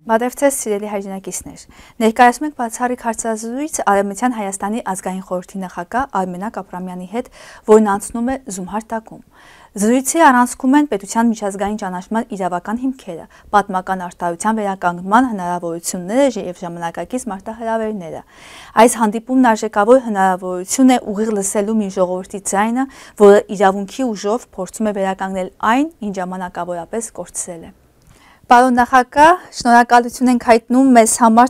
Բադև ձեզ սիրելի հայրենակիցներ, ներկայացում ենք բացառիկ հարցազրույց Արևմտյան Հայաստանի ազգային խորհրդի նախագահ Արմենակ Ապրամյանի հետ, որն անցնում է Զումհար-տակում։ Զրույցի առանցքում են պետության միջազգային ճանաչման իրավական հիմքերը, պատմական արտահայտության վերականգնման հնարավորությունները եւ ժամանակակից մարտահրավերները։ Այս հանդիպումն արժեքավոր հնարավորություն է ուղիղ լսելու մի ժողովրդի ձայնը, որը իրավունքի ուժով փորձում է վերականգնել այն, ինչ ժամանակավորապես կորցրել է։ Պարոն նախագահ, շնորհակալություն ենք հայտնում մեզ համար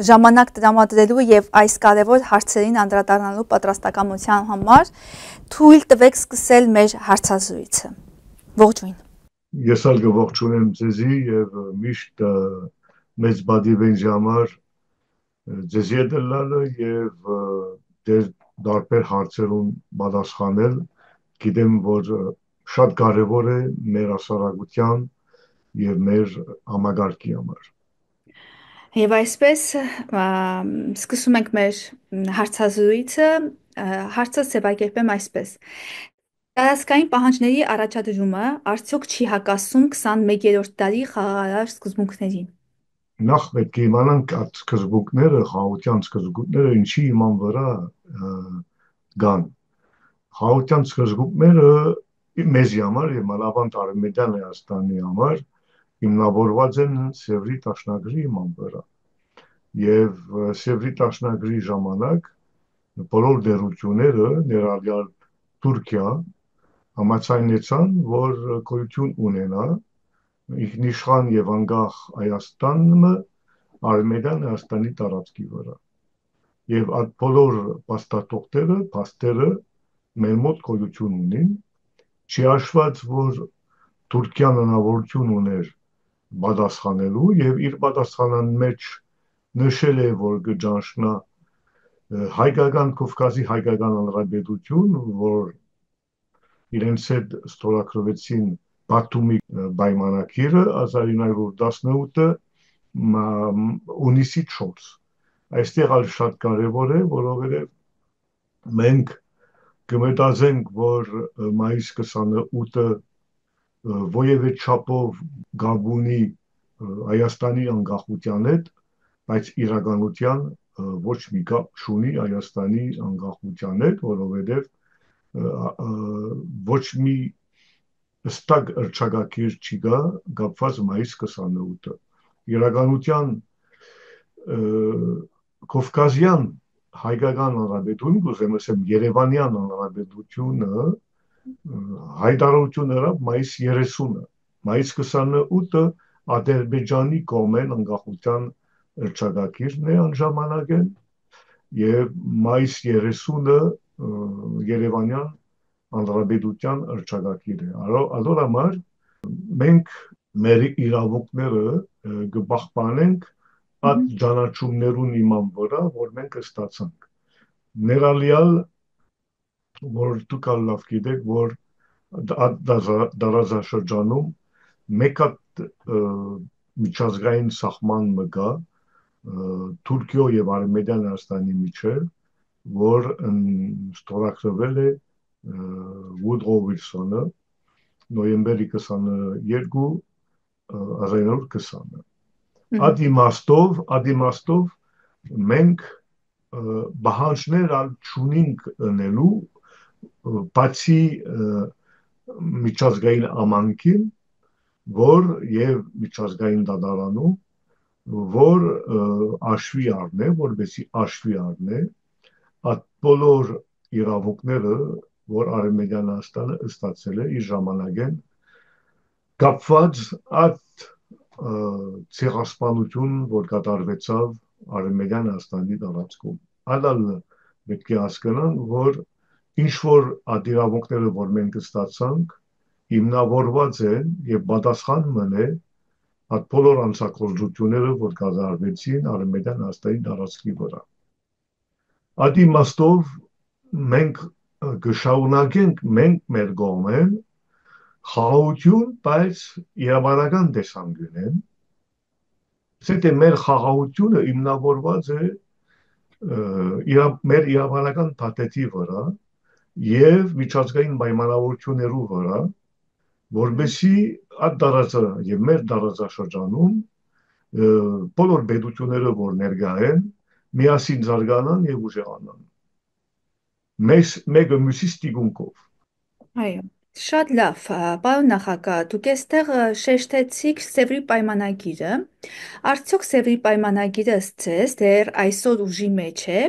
ժամանակ տրամադրելու եւ այս կարևոր հարցերին անդրադառնալու պատրաստակամության համար։ Թույլ տվեք սկսել մեր հարցազրույցը։ Ողջույն։ Ես ալ կողջունեմ ձեզի եւ միշտ մեծ բադիվենջի համար ձեզի դլալը եւ դեր դարբեր հարցերուն պատասխանել գիտեմ որ շատ կարեւոր է մեր հասարակության եւ մեր համագարկի համար։ Եվ այսպես սկսում ենք մեր հարցազրույցը, հարցը ձևակերպեմ այսպես։ Տարածքային պահանջների առաջադրումը արդյոք չի հակասում 21-րդ դարի խաղաղարար սկզբունքներին։ Նախ պետք է իմանանք այդ սկզբունքները, խաղաղության սկզբունքները ինչի իման վրա կան։ Խաղաղության սկզբունքները մեզի համար եւ մանավանդ Արևմտյան Հայաստանի համար հիմնավորված են Սևրի Տաշնագրի իման վրա եւ Սևրի Տաշնագրի ժամանակ բոլոր դերությունները ներառյալ Թուրքիա համաձայնեցան որ գոյություն ունենա ինքնիշխան եւ անկախ Հայաստանը Արևմտյան Հայաստանի տարածքի վրա եւ այդ բոլոր փաստաթղթերը մեր մոտ գոյություն ունին չի հաշված որ Թուրքիան հնարավորություն ուներ պատասխանելու եւ իր պատասխանան մեջ նշել է որ կճանչնա հայկական Կովկասի հայկական հանրապետություն որ իրենց հետ ստորագրվեցին Բաթումի պայմանագիրը 1918 հունիսի 4 այստեղ ալ շատ կարեւոր է որովհետեւ մենք կմտածենք որ մայիս 28-ը ովևէ չափով գաբունի Հայաստանի անկախության հետ, բայց իրականության ոչ մի կապ չունի Հայաստանի անկախության հետ, որովհետև ոչ մի հստակ հռչակագիր չի գա կապված մայիս 28-ը։ Իրականության Կովկասյան հայկական հանրապետություն, կուզեմ ասեմ Երևանյան հանրապետությունը հայտարարություն արավ մայիս 30-ը, մայիս 28-ը Ադրբեջանի կողմեն անկախության հռչակագիրն է անժամանակեն եւ մայիս 30-ը Երևանյան հանրապետության հռչակագիր է։ Ալոր համար մենք մեր իրավունքները կպահպանենք այդ ճանաչումներուն իման վրա, որ մենք ստացանք։ Ներառյալ որ դուք լավ գիտեք, որ դարաշրջանում մեկ միջազգային սահման մգա Թուրքիո եւ Արևմտյան Հայաստանի միջեւ, որ ստորագրվել է Վուդրո Վիլսոնը նոյեմբերի 22 1920-ը։ Այդ իմաստով մենք բանջներ չունենք ընելու բացի միջազգային ամանքին, որ եւ միջազգային դատարանում, որ աշվի առնե, որովհետեւ աշվի առնե այդ բոլոր իրավունքները, որ Արևմտյան Հայաստանը ստացել է իր ժամանակեն կապված այդ ցեղասպանություն, որ կատարվեցավ Արևմտյան Հայաստանի տարածքում։ Այլ պետք է հասկանան, որ ինչ որ այդ իրավունքները, որ մենք ստացանք, հիմնավորված են եւ պատասխան մնե այդ բոլոր անցագործությունները, որ կատարվեցին Արևմտյան Հայաստանի տարածքի վրա։ Այդ իմաստով մենք կշարունակենք մենք մեր կողմեն խաղաղություն, բայց իրավարական տեսանկյունեն, սեթե մեր խաղաղությունը հիմնավորված է մեր իրավարական փաթեթի վրա եւ միջազգային պայմանավորություններու վրա, որբեսի այդ տարածը եւ մեր տարածաշրջանում բոլոր պետությունները, որ ներկա են, միասին զարգանան եւ ուժեղանան։ Մեկը մյուսի ստիգունքով։ Այո, շատ լավ, պարոն նախագահ, դուք այստեղ շեշտեցիք Սևրի պայմանագիրը։ Արդյոք Սևրի պայմանագիրը ըստ դեռ այսօր ուժի մեջ է,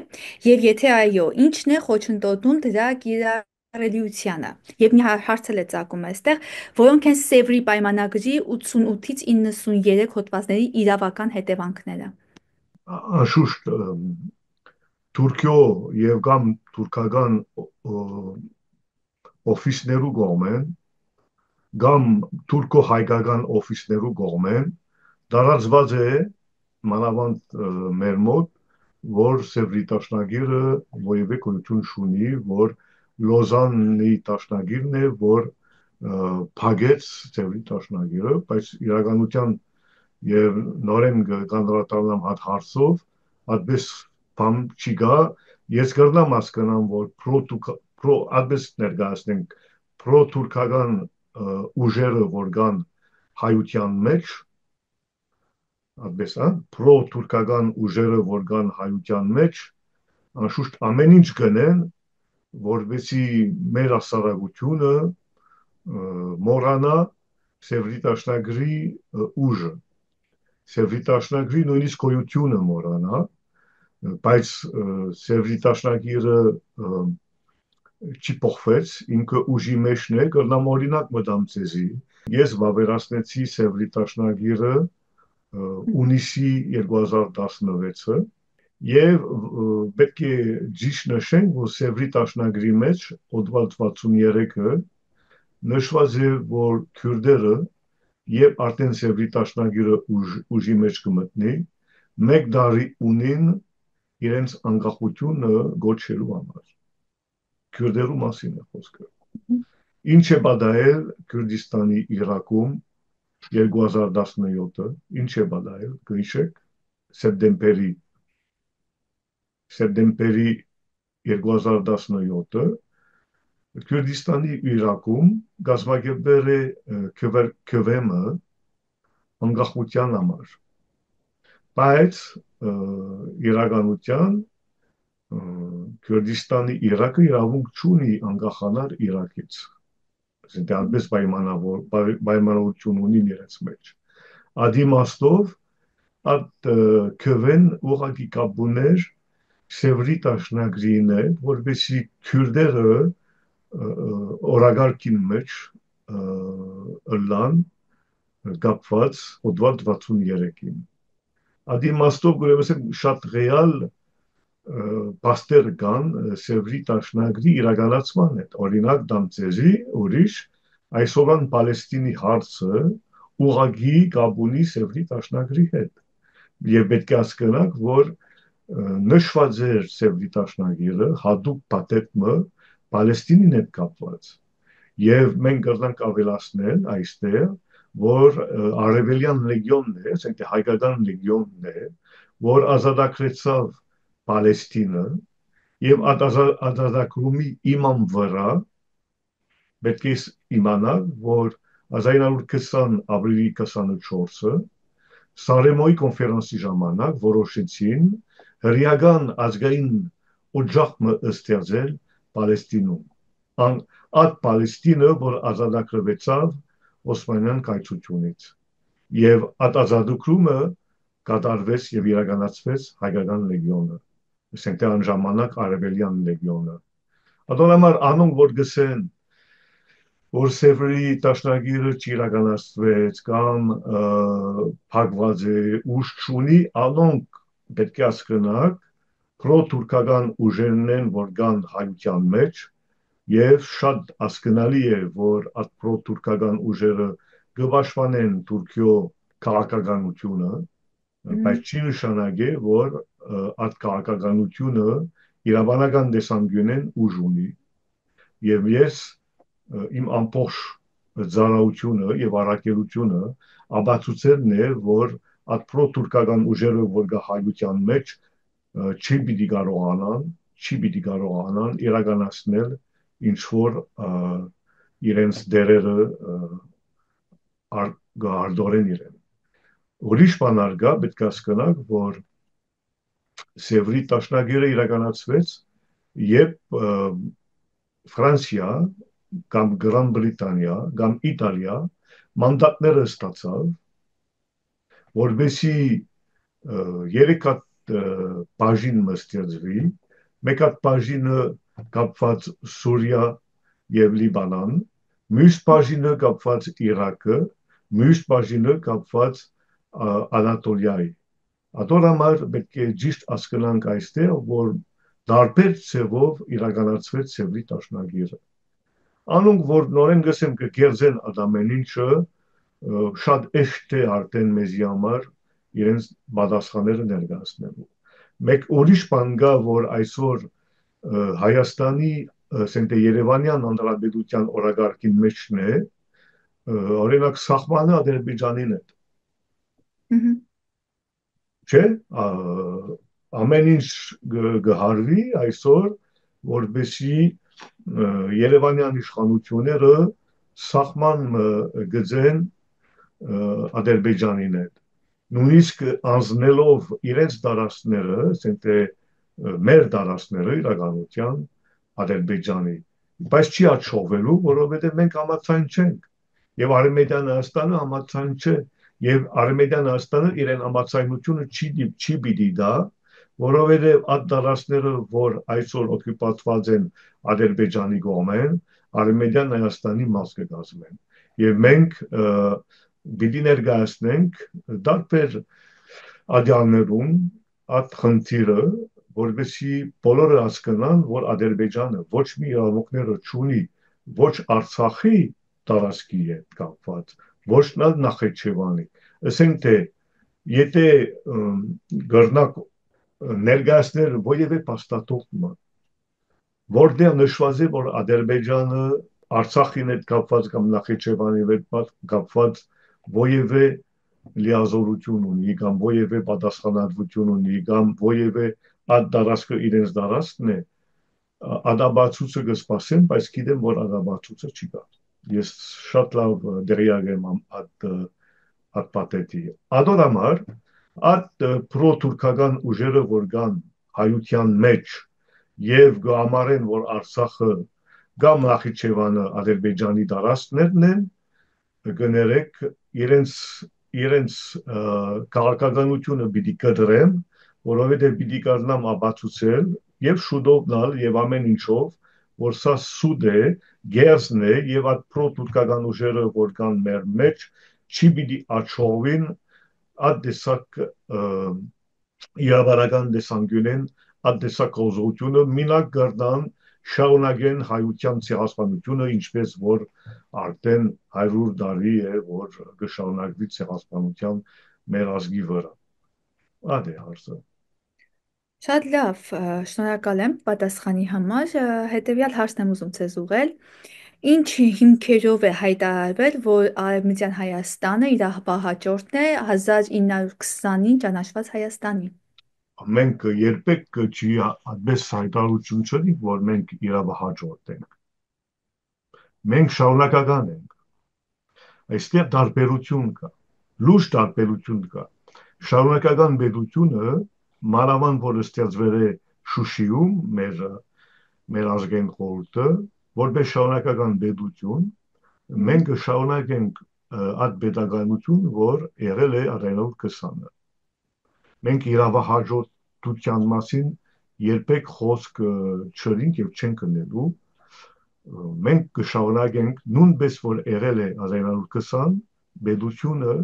եւ եթե այո, ի՞նչն է խոչընդոտում դրա կիրառելիությանը։ Եվ մի հարց էլ է ծագում այստեղ, որոնք են Սևրի պայմանագրի 88-ից 93 հոդվածների իրավական հետևանքները։ Անշուշտ Թուրքիո եւ կամ թուրքական օֆիսներու կողմեն կամ թուրքո-հայկական օֆիսներու կողմեն տարածված է մանավանդ մեր մոտ, որ Սևրի տաշնագիրը որևէ գոյություն չունի, որ Լոզաննի տաշնագիրն է, որ փակեց Սևրի տաշնագիրը, բայց իրականության եւ նորեն կանդրադառնամ հատ հարցով, այդպես բան չի գա, ես կրնամ հասկանամ, որ այդպես ներկայացնենք պրո-թուրքական ուժերը, որ կան հայության մեջ, այդպես, պրո-թուրքական ուժերը, որ կան հայության մեջ, անշուշտ ամեն ինչ գնեն, որովհետեւ մեր հասարակությունը մոռանա Սևրի տաշնագրի ուժը, Սևրի տաշնագրի նույնիսկ գոյությունը մոռանա, բայց Սևրի տաշնագիրը չի փոխվեց, ինքը ուժի մեջն է, կրնամ օրինակ մտամ ցեզի։ Ես վավերացնեցի Սևրի տաշնագիրը ունիսի 2016-ը եւ պետք է ճիշտ նշենք, որ Սևրի տաշնագրի մեջ հոդված 63-ը նշված է, որ քյուրդերը եւ արդեն Սևրի տաշնագիրը ուժի մեջ կմտնի, մեկ տարի ունին իրենց անկախությունը գոչելու համար։ Քյուրդերու մասին է խոսքը։ Ինչ է պատահել Քուրդիստանի Իրաքում 2017-ը, ինչ է պատահել, գիշեք, սեպտեմբերի 2017-ը Քուրդիստանի Իրաքում գազագերբեր է քվեմը անկախության համար, բայց իրականության Քուրդիստանի Իրաքը իրավունք չունի անկախանալ Իրաքից, այսինքն այդպես պայմանավորություն ունի իրենց մեջ։ Ադիմաստով այդ քվեն ուղղակի կապ ուներ Սևրի տաշնագրին է, որովհետեւ քյուրդերը օրագարկին մեջ ըլլան կապված հոդված 63-ին։ Ադիմաստով գույնս շատ ռեալ բաստեր կան Սևրի տաշնագրի իրականացման հետ։ Օրինակ դամցեզի ուրիշ այսօրան Պալեստինի հարցը ուղղակի կապ ունի Սևրի տաշնագրի հետ։ Եվ պետք է հասկանանք, որ նշված էր Սևրի տաշնագիրը հատուկ պատերմը Պալեստինին հետ կապված։ Եվ մենք կրնանք ավելացնել այստեղ, որ Արևելյան լեգիոնն է, այսինքն հայկական լեգիոնն է, որ ազատագրեցավ Պալեստինը եւ ազատագրումի իման վրա պետք է իմանալ, որ 1920 ապրիլի 24-ը Սարեմոյի կոնֆերանսի ժամանակ որոշեցին հրեական ազգային օջախը ստեղծել Պալեստինում։ Այդ Պալեստինը, որ ազատագրվեցավ Օսմանյան կայսրությունից։ Եվ այդ ազատագրումը կատարվեց եւ իրականացվեց հայկական լեգիոնը, այսինքն այն ժամանակ Արևելյան լեգիոնը։ Ադոնամար անոնք որ գսեն որ Սևրի տաշնագիրը չիրականացվեց կամ փակված է ուժ չունի, անոնք պետք է հասկանանք պրո-թուրքական ուժերն են, որ կան հայության մեջ եւ շատ հասկանալի է, որ այդ պրո-թուրքական ուժերը կպաշտպանեն Թուրքիո քաղաքականությունը, բայց չի նշանակե, որ այդ քաղաքականությունը իրավանական տեսանկյունեն ուժ ունի։ Եվ ես իմ ամբողջ ծառայությունը եւ առաքելությունը ապացուցելն է, որ այդ պրո-թուրքական ուժերը, որ կա հայության մեջ, չի պիտի կարողանան իրականացնել ինչ որ իրենց դերերը արտորեն իրեն։ Ուրիշ բան արգա պետք է հասկանանք, որ Սևրի տաշնագիրը իրականացվեց, երբ Ֆրանսիա կամ Գրան Բրիտանիա կամ Իտալիա մանդատները ստացավ, որբեսի երեք հատ բաժին մստեղծվի, մեկ հատ բաժինը կապված Սուրիա եւ Լիբանան, մյուս բաժինը կապված Իրաքը, մյուս բաժինը կապված Անատոլիայի։ Ատոր համար պետք է ճիշտ հասկանանք այստեղ, որ դարբեր ցևով իրականացվեց Սևրի տաշնագիրը։ Անոնք որ նորեն գսեմ կգերձեն ադամեն ինչը շատ էշտ է արդեն մեզի համար իրենց պատասխանները ներկայացնելու։ Մեկ ուրիշ բան կա, որ այսօր Հայաստանի ասենք Երևանյան հանրապետության օրագարկին մեջն է, օրինակ սահմանը Ադրբեջանին է, չէ՞, ամեն ինչ գհարվի այսօր, որբեսի Երևանյան իշխանությունները սահման գծեն Ադրբեջանին հետ։ Նույնիսկ անձնելով իրենց դարաշները, ասենք մեր դարաշները իրականության Ադրբեջանի, բայց չի աչողվելու, որովհետև մենք համաձայն չենք։ Եվ Արմենիան Հայաստանը համաձայն չէ, եւ Արմենիան Հայաստանը իրեն համաձայնությունը չի պիտի դա, որովհետև այդ դարաշները, որ այսօր օկուպացված են Ադրբեջանի կողմեն, Արմենիան Հայաստանի մաս կկազմեն։ Եվ մենք պիտի ներկայացնենք դարբեր ադյաններում այդ խնդիրը, որովհետեւ բոլորը հասկանան, որ Ադրբեջանը ոչ մի իրավունքները չունի, ոչ Արցախի տարածքի հետ կապված, ոչ Նախիջևանի։ Ասենք թե եթե գրնակ ներկայացնել որևէ փաստաթուղթ, որտեղ նշված է, որ Ադրբեջանը Արցախին հետ կապված կամ Նախիջևանի հետ կապված որևէ լիազորություն ունի կամ որևէ պատասխանատվություն ունի կամ որևէ այդ տարածքը իրենց տարածքն է, ադաբացուցը կսպասեն, բայց գիտեմ, որ ադաբացուցը չի կա։ Ես շատ լավ դերյակ եմ այդ պատետի։ Ադոր համար այդ պրո-թուրքական ուժերը, որ կան հայության մեջ եւ գամարեն, որ Արցախը կամ Նախիջևանը Ադրբեջանի տարածքներն են, կներեք իրենց քաղաքականությունը պիտի կտրեմ, որովհետև պիտի կարնամ ապացուցել եւ շուտով նալ եւ ամեն ինչով, որ սա սուտ է, գերզն է եւ այդ պրո-թուրքական ուժերը, որ կան մեր մեջ, չի պիտի աչողվին այդ տեսակ իրավարական տեսանկյունեն, այդ տեսակ հոզությունը մինակ կրնան շարունակեն հայության ցեղասպանությունը, ինչպես որ արդեն 100 տարի է, որ կշարունակվի ցեղասպանության մեր ազգի վրա։ Այդ է հարցը։ Շատ լավ, շնորհակալ եմ պատասխանի համար։ Հետևյալ հարցն եմ ուզում ձեզ ուղղել։ Ինչ հիմքերով է հայտարարվել, որ Արևմտյան Հայաստանը իր ահաբահաճորդն է 1920-ին ճանաչված Հայաստանի։ Մենք երբեք չի այդպես հայտարարություն չունի, որ մենք իրավահաջորդ ենք։ Մենք շարունակական ենք։ Այստեղ տարբերություն կա, լուրջ տարբերություն կա։ Շարունակական պետությունը մանավանդ որ ստեղծվել է Շուշիում մեր ազգային խորհուրդը, որպես շարունակական պետություն, մենք շարունակենք այդ պետականություն, որ եղել է 1920-ը։ Մենք իրավահաջորդության մասին երբեք խոսք չրինք եւ չենք կնելու, մենք կշարունակենք նույնպես որ եղել է 1920 պետությունը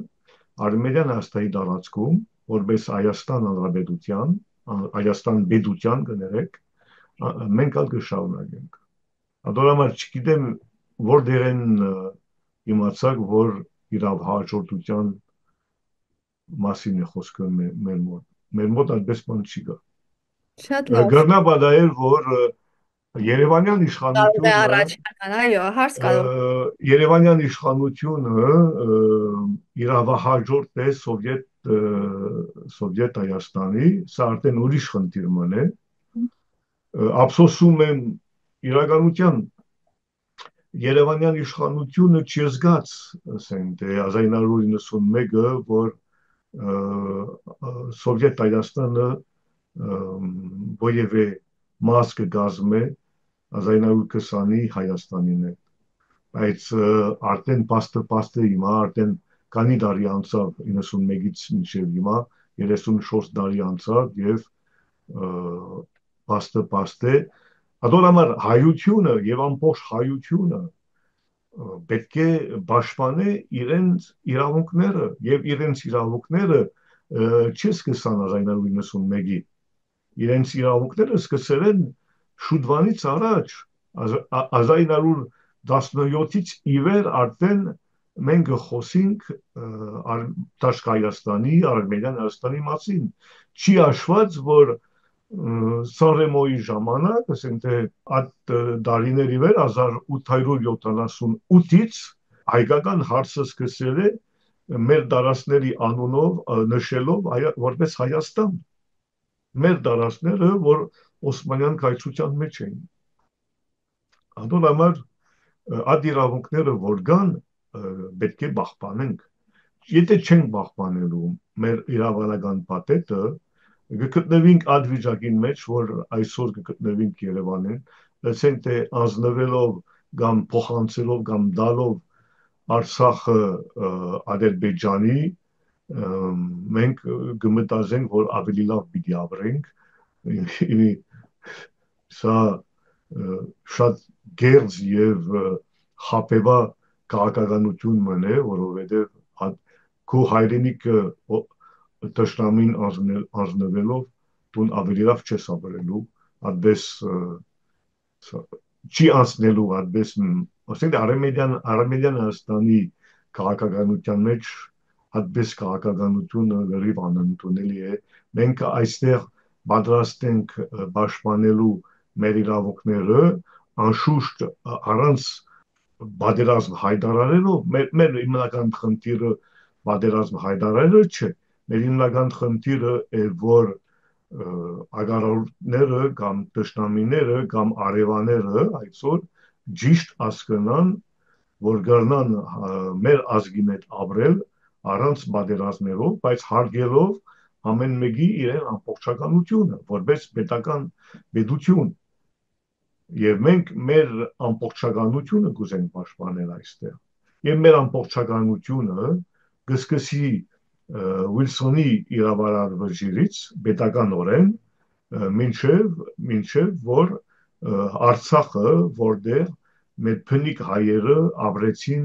Արմենիան Հայաստանի տարածքում որպես Հայաստան Հանրապետության, Հայաստան պետության կներեք, մենք ալ կշարունակենք։ Ադորամար չգիտեմ որտեղ են իմացակ, որ իրավահաջորդության մասին է խոսքը մեր մոտ։ Մեր մոտ այդպես բան չի կա։ Շատ լավ։ Գրնապադայել, որ Երևանյան Կարող է առաջանալ, այո, հարց կարող։ Երևանյան իշխանությունը իրավահաջորդ է Սովետ Հայաստանի, սա արդեն ուրիշ խնդիրն է։ Ափսոսում եմ իրականության Երևանյան իշխանությունը չզգաց, ասենք, 1991-ը, որ Սովետ Հայաստանը որևէ մաս կգազմե 1920-ի Հայաստանին է։ Բայց արդեն պաստը հիմա արդեն քանի տարի անցավ 91-ից մինչև հիմա 34 տարի անցավ եւ պաստը Ադոր համար հայությունը եւ ամբողջ հայությունը պետք է պաշտպանի իրենց իրավունքները եւ իրենց իրավունքները չի սկսան 1991-ի իրենց իրավունքները սկսել են շուտվանից առաջ 1917-ից ի վեր արդեն մենք խոսենք Տաշկ Հայաստանի, Արմենիան Հայաստանի մասին։ Չի հաշված, որ Սանրեմոյի ժամանակ, ասենք թե այդ դարիների վեր 1878-ից հայկական հարցը սկսել է մեր դարասների անունով նշելով որպես Հայաստան մեր դարասները, որ Օսմանյան կայսրության մեջ էին։ Անդոր համար այդ իրավունքները որ կան, պետք է պահպանենք։ Եթե չենք պահպանելու մեր իրավանական պատետը, կգտնվենք այդ վիճակին մեջ, որ այսօր կգտնվենք Երևանին, ասենք թե ազնվելով կամ փոխանցելով կամ դալով Արցախը Ադրբեջանի, մենք կմտածենք, որ ավելի լավ պիտի ապրենք, սա շատ գերձ եւ խապեվա քաղաքականություն մնե, որովհետեւ քո հայրենիքը տշնամին ազնվելով դու ավելի լավ չես ապրելու, այդպես չի անցնելու, այդպես ասենք Արմենիան Հայաստանի քաղաքականության մեջ այդպես քաղաքականությունը լրիվ անընդունելի է։ Մենք այստեղ պատրաստ ենք պաշտպանելու մեր իրավունքները անշուշտ առանց պատերազմ հայտարարելով մեր հիմնական խնդիրը պատերազմ հայտարարելը չէ մեր հիմնական խնդիրը է որ ագարավորները կամ տշնամիները կամ արևաները այսօր ճիշտ հասկանան որ կրնան մեր ազգի մեջ ապրել առանց պատերազմներով բայց հարգելով ամեն մեկի իրեն ամբողջականությունը որպես պետական պետություն եւ մենք մեր ամբողջականությունը կուզենք պաշտպանել այստեղ եւ մեր ամբողջականությունը կսկսի Ուիլսոնի իրավարարվժիրից պետականորեն մինչև որ Արցախը որտեղ մեր փնիկ հայերը ապրեցին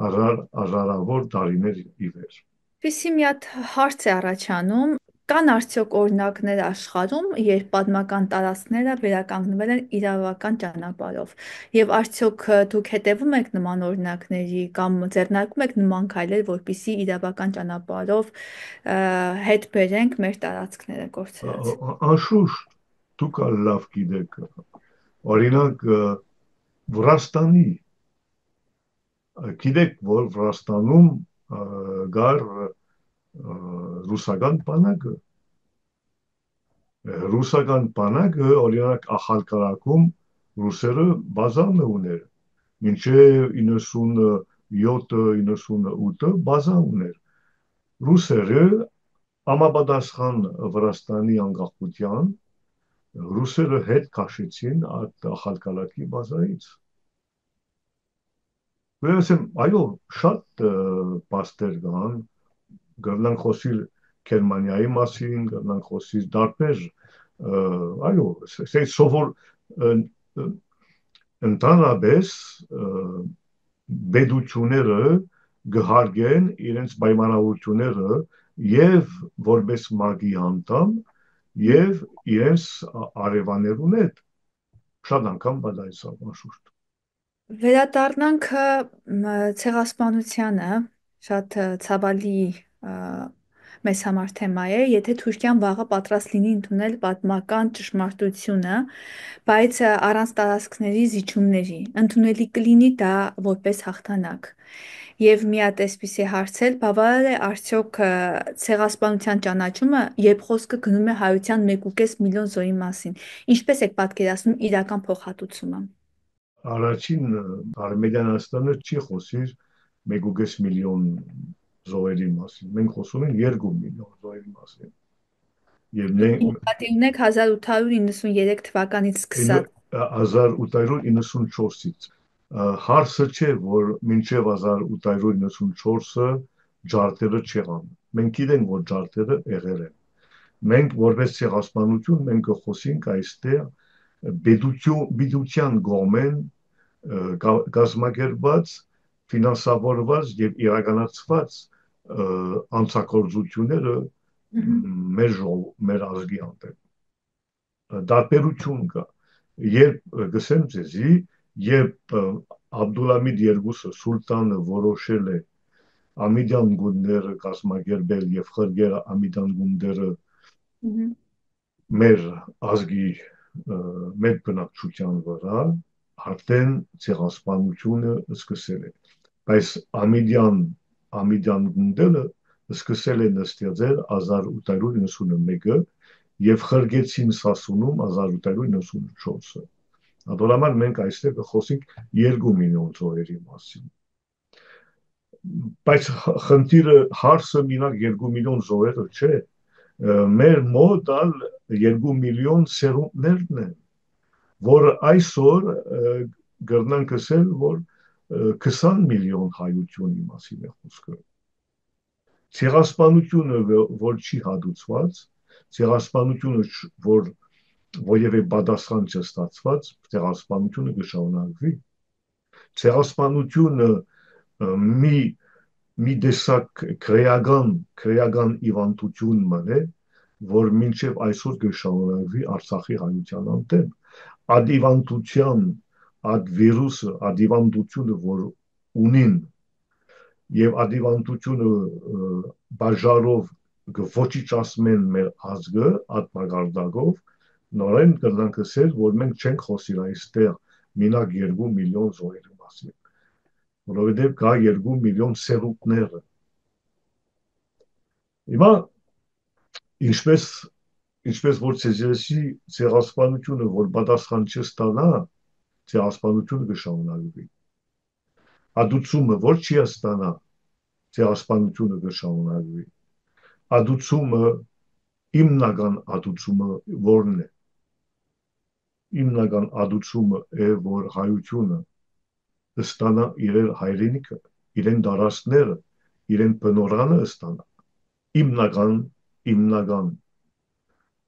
հազարավոր տարիներ ի վեր Այսպիսի մի հատ հարց է առաջանում. կան արդյոք օրինակներ աշխարհում, երբ պատմական տարածքները վերականգնվել են իրավական ճանապարհով, եւ արդյոք դուք հետևում եք նման օրինակների կամ ձեռնարկում եք նման քայլեր, որպեսզի իրավական ճանապարհով հետ բերենք մեր տարածքները կորցրած։ անշուշտ դուք լավ գիտեք օրինակ Վրաստանի գիտեք որ Վրաստանում գար ռուսական բանակը օրինակ ախալկարակում ռուսերը բազան ուներ մինչև 97-98 բազա ուներ ռուսերը համապատասխան Վրաստանի անկախության ռուսերը հետ քաշեցին այդ ախալկալակի բազայից ուրեմն այո շատ պաստեր կան կրնանք խոսիլ Գերմանիայի մասին կրնանք խոսիլ դարբեր այո սովոր ընդհանրապես բեդությունները գհարգեն իրենց պայմանավորությունները եւ որպես մագի անդամ եւ իրենց արևաներուն հետ շատ անգամ բադայսավ անշուշտ Վերադառնանք ցեղասպանությանը, շատ ցավալի մեզ համար թեմա է, եթե Թուրքիան վաղը պատրաստ լինի ընդունել պատմական ճշմարտությունը, բայց առանց տարածքների զիջումների, ընդունելի կլինի դա որպես հաղթանակ։ Եվ մի հատ էսպիսի հարցել, բավարար է արդյոք ցեղասպանության ճանաչումը, երբ խոսքը գնում է հայության 1,5 միլիոն զոհի մասին։ Ինչպես եք պատկերացնում իրական փոխհատուցումը։ Առաջին Արմենիան Հայաստանը չի խոսիր 1,5 միլիոն զոհերի մասին։ Մենք խոսում ենք 2 միլիոն զոհերի մասին։ Եվ Դուք նկատի ունեք 1893 թվականից սկսած։ 1894-ից։ Հարցը չէ, որ մինչև 1894-ը ջարդերը չեղան։ Մենք գիտենք, որ ջարդերը եղել են։ Մենք որպես ցեղասպանություն մենք կխոսենք այստեղ բիդության կողմեն գազմագերբված, ֆինանսավորված եւ իրականացված անցակործությունները մեր ազգի անտեր դարբերություն կա երբ գսեմ ձեզի երբ Աբդուլհամիդ II սուլտանը որոշել է ամիդյան գունդերը կազմակերպել եւ խրգել ամիդյան գունդերը մեր ազգի մեր բնակչության վրա արդեն ցեղասպանությունը սկսել է բայց ամիդյան գունդերը սկսել են ստեղծել 1891-ը եւ խրգեցին Սասունում 1894-ը։ Ադորամար մենք այստեղ կխոսենք 2 միլիոն զոհերի մասին։ Բայց խնդիրը հարցը մինակ 2 միլիոն զոհերը չէ, մեր մոտ ալ 2 միլիոն սերունդներն են, որ այսօր գրնանք ասել, որ 20 միլիոն հայությունի մասին է խոսքը։ Ցեղասպանությունը, որ չի հադուցված, ցեղասպանությունը, որ որևէ պատասխան չստացված, ցեղասպանությունը կշարունակվի։ Ցեղասպանությունը մի տեսակ քրեական իվանդություն մնե, որ մինչև այսօր կշարունակվի Արցախի հայության անտեմ։ Ադ իվանդության, ադ վիրուսը, ադ իվանդությունը, որ ունին եւ ադիվանտությունը բաժարով ոչիչացմեն մեր ազգը ատմագարտակով նորեն կրնանք ասել, որ մենք չենք խոսիր այստեղ մինակ 2 միլիոն զոհերի մասին, որովհետեւ կա 2 միլիոն սերունդները։ Հիմա ինչպես որ ցեզեսի ցեղասպանությունը որ պատասխան չստանա, ցեղասպանությունը կշարունակվի։ Ադուցումը որ չի ստանա, ցեղասպանությունը կշարունակվի։ Ադուցումը հիմնական ադուցումը որն է։ Հիմնական ադուցումը է, որ հայությունը ստանա իրեն հայրենիքը, իրեն դարաշները, իրեն բնորանը ստանա։ Հիմնական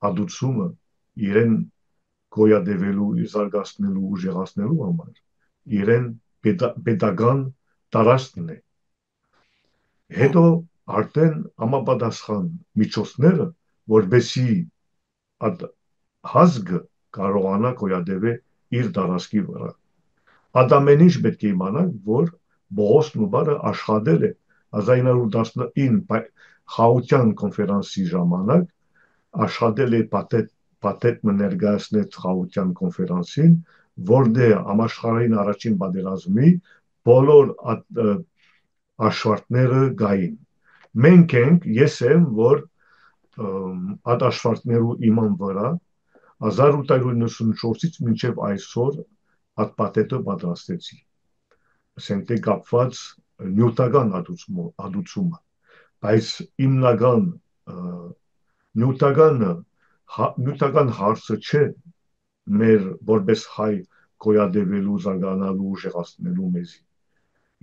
ադուցումը իրեն գոյատևելու, զարգացնելու, ուժեղացնելու համար իրեն պետական տարածքն է։ Հետո արդեն համապատասխան միջոցները, որբեսի հազգը կարողանա գոյատևել իր տարածքի վրա։ Ադամեն ինչ պետք է իմանանք, որ Բողոս Նուբարը աշխատել է 1919 խաղաղության կոնֆերանսի ժամանակ, աշխատել է պատետ ներկայացնել խաղաղության կոնֆերանսին, որտեղ համաշխարհային առաջին պատերազմի բոլոր աշվարդները գային։ Մենք ենք, ես եմ, որ այդ աշվարդներու իման վրա 1894-ից մինչև այսօր այդ պատետը պատրաստեցի։ Ասենք թե կապված նյութական ադուցումը, բայց հիմնական նյութական հարցը չէ մեր որպես հայ գոյատևելու, զարգանալու, ուժեղացնելու մեզի։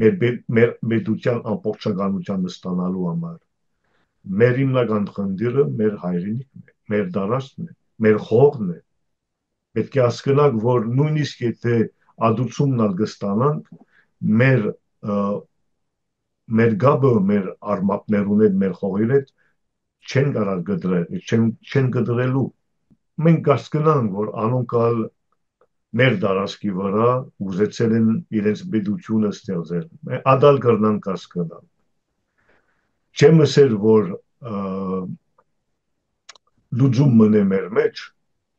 Մեր պետության ամբողջականության ստանալու համար։ Մեր հիմնական խնդիրը մեր հայրենիքն է, մեր դարաշտն է, մեր հողն է։ Պետք է հասկանանք, որ նույնիսկ եթե ադուցումն ալ կստանանք, մեր գաբը, մեր արմատներուն հետ, մեր հողեր հետ չեն կարող գդրել, չեն գդրելու։ Մենք հասկանանք, որ անոնքալ մեր դարաշքի վրա ուզեցել են իրենց պետությունը ստեղծել։ Ադալ կրնանք հասկանալ։ Չեմ ասել, որ լուծում մնե մեր մեջ,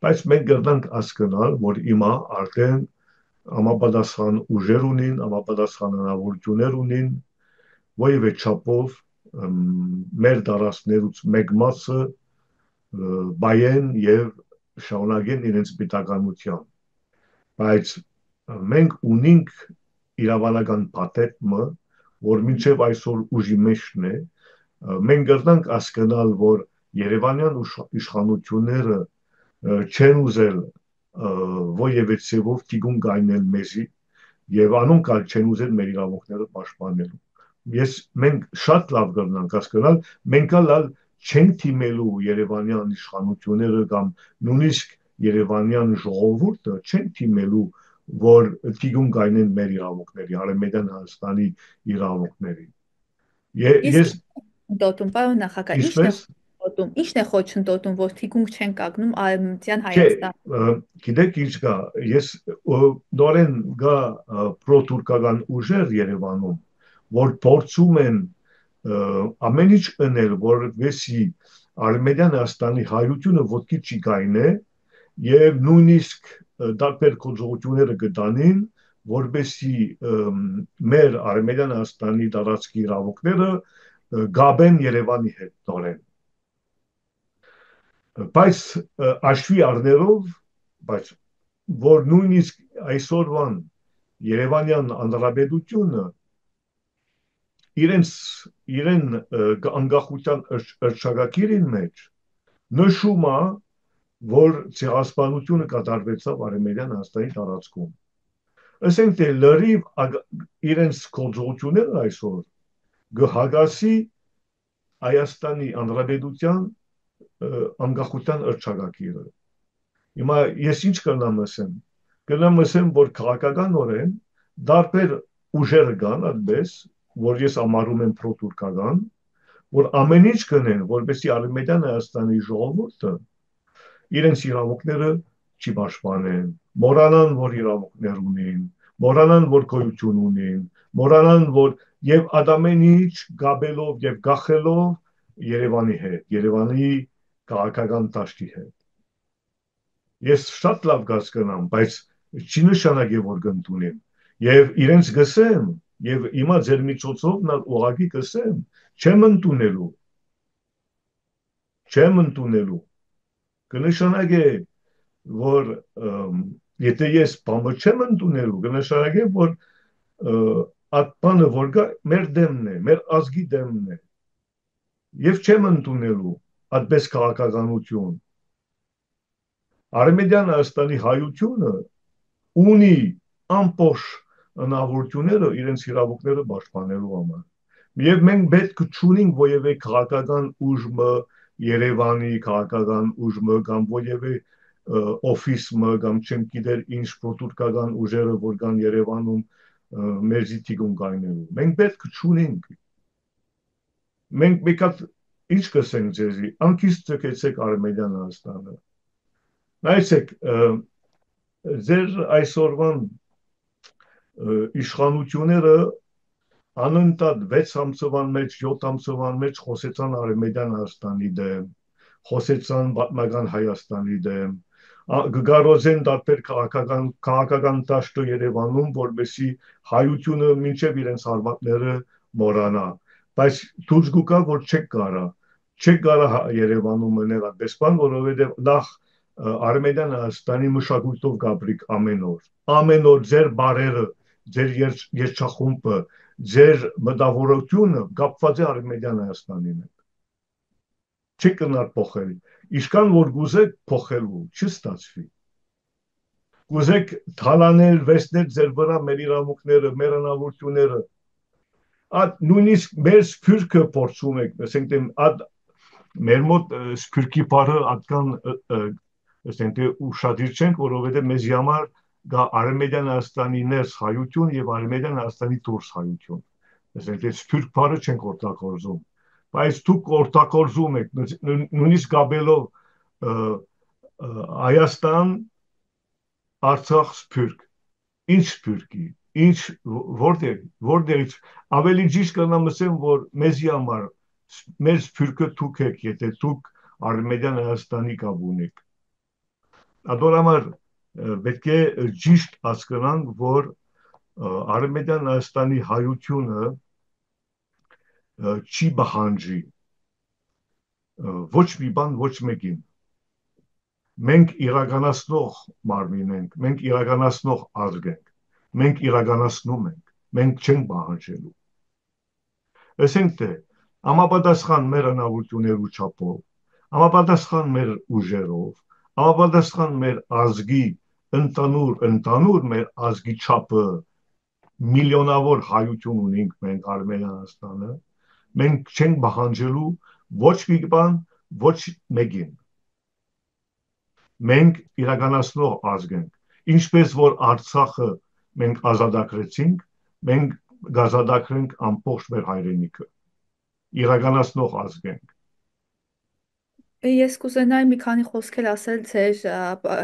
բայց մենք կրնանք հասկանալ, որ հիմա արդեն համապատասխան ուժեր ունին, համապատասխան հնարավորություններ ունին, որևէ չափով մեր դարաշներուց մեկ մասը բայեն եւ շարունակեն իրենց պետականության։ Բայց մենք ունենք իրավանական փաթեթը, որ մինչև այսօր ուժի մեջն է, մենք կրնանք հասկանալ, որ Երևանյան իշխանությունները չեն ուզել որևէ ցևով տիգուն գայնել մեզի եւ անոնք չեն ուզել մեր իրավունքները պաշտպանելու։ Մենք շատ լավ կրնանք հասկանալ, մենք ալ չենք թիմելու Երևանյան իշխանությունները կամ նույնիսկ Երևանյան ժողովուրդը չեն թիմելու, որ տիգուն գայնեն մեր իրավունքների, Արևմտյան Հայաստանի իրավունքների։ Ես դոտում պարոն նախագահ, ինչն է խոչընդոտում, որ թիկունք չեն կանգնում Արևմտյան Հայաստան։ Գիտեք ինչ կա, ես նորեն գա պրոտուրքական ուժեր Երևանում, որ փորձում են ամեն ինչ անել, որովհետեւ Արևմտյան Հայաստանի հայությունը ոտքի չի գայնե եւ նույնիսկ դարբեր գործողությունները կտանին, որբեսի մեր Արևմտյան Հայաստանի տարածքի իրավունքները գաբեն Երևանի հետ նորեն։ Բայց աշխի առներով, բայց որ նույնիսկ այսօրվան Երևանյան Հանրապետությունը իրեն անկախության հռչակագիրին մեջ նշում է, որ ցեղասպանությունը կատարվեցավ Արևմտյան Հայաստանի տարածքում։ Ասենք թե լրիվ իրենց գործողությունները այսօր գհագասի Հայաստանի Հանրապետության անկախության հռչակագիրը։ Հիմա ես ինչ կնամ ասեմ։ Կնամ ասեմ, որ քաղաքականորեն դարբեր ուժեր կան, այդպես, որ ես համարում եմ պրոտուրքական, որ ամեն ինչ կնեն, որպեսզի Արևմտյան Հայաստանի ժողովուրդը իրենց իրավունքները չի պաշտպանեն, մոռանան, որ իրավունքներ ունին, մոռանան, որ գոյություն ունին, մոռանան, որ եւ ամեն ինչ գաբելով եւ գախելով Երևանի հետ, Երևանի քաղաքական դաշտի հետ։ Ես շատ լավ կասկնամ, բայց չի նշանակի, որ կընդունեմ։ Եվ իրենց գսեմ, եւ հիմա ձեր միջոցով նա ուղղակի գսեմ, չեմ ընդունելու։ Կնշանակե, որ եթե ես բամը չեմ ընդունելու, կնշանակե, որ այդ բանը, որ կա, մեր դեմն է, մեր ազգի դեմն է։ Եվ չեմ ընդունելու այդպես քաղաքականություն։ Արևմտյան Հայաստանի հայությունը ունի ամբողջ հնարավորությունները իրենց իրավունքները պաշտպանելու համար։ Եվ մենք պետք չունենք որևէ քաղաքական ուժը, Երևանի քաղաքական ուժը կամ որևէ օֆիսը կամ չեմ գիտեր ինչ պրոտուրքական ուժերը, որ կան Երևանում մերձի թիկուն գայնելու։ Մենք պետք չունենք։ Մենք մեկած ինչ կսենք ձեզի, անկիստ ձգեցեք Արևմտյան Հայաստանը։ Նայեցեք, ձեր այսօրվան իշխանությունները անընդհատ 6 ամսվան մեջ, 7 ամսվան մեջ խոսեցան Արևմտյան Հայաստանի դեմ, խոսեցան պատմական Հայաստանի դեմ, գգարոզեն դարբեր քաղաքական դաշտը Երևանում, որպեսզի հայությունը մինչև իրենց արմատները մոռանա։ Բայց դուրս գուկա, որ չեք կարա Երևանում մնել այդպես բան, որովհետև նախ Արևմտյան Հայաստանի մշակույթով գաբրիկ ամեն օր ձեր բարերը, ձեր երջախումբը, ձեր մտավորությունը կապված է Արևմտյան Հայաստանի հետ։ Չեք կնար փոխել։ Ինչքան որ գուզեք փոխելու, չստացվի։ Գուզեք թալանել, վեսնել ձեր վրա մեր իրավունքները, մեր հնարավորությունները։ Այդ նույնիսկ մեր սփյուռքը փորձում եք, ասենք թե մեր մոտ սփյուռքի բառը այդքան ասենք թե ուշադիր չենք, որովհետև մեզ համար գա Արևմտյան Հայաստանի ներս հայություն եւ Արևմտյան Հայաստանի դուրս հայություն։ Ասենք թե սփյուռք բառը չենք օգտագործում, բայց դուք օգտագործում եք նույնիսկ գաբելով Հայաստան, Արցախ սփյուռք։ Ինչ սփյուռքի, ինչ որտեղ ավելի ճիշտ կնամ ասեմ, որ մեզի համար մեր սփյուռքը դուք եք, եթե դուք Արևմտյան Հայաստանի կապ ունեք։ Ադորամար պետք է ճիշտ հասկանանք, որ Արևմտյան Հայաստանի հայությունը չի բանջի ոչ մի բան, ոչ մեկին։ Մենք իրականացնող մարմին ենք, մենք իրականացնող ազգ ենք, մենք իրականացնում ենք, մենք չենք բանջելու։ Ասենք թե համապատասխան մեր հնարավորություններու չափով, համապատասխան մեր ուժերով, համապատասխան մեր ազգի ընդանուր մեր ազգի չափը միլիոնավոր հայություն ունենք մենք Արմենիաստանը, մենք չենք պահանջելու ոչ մի բան, ոչ մեկին։ Մենք իրականացնող ազգ ենք։ Ինչպես որ Արցախը մենք ազատագրեցինք, մենք գազադակրենք ամբողջ մեր հայրենիքը։ Իրականացնող ազգ ենք։ Ես կուզենայի մի քանի խոսքեր ասել ձեր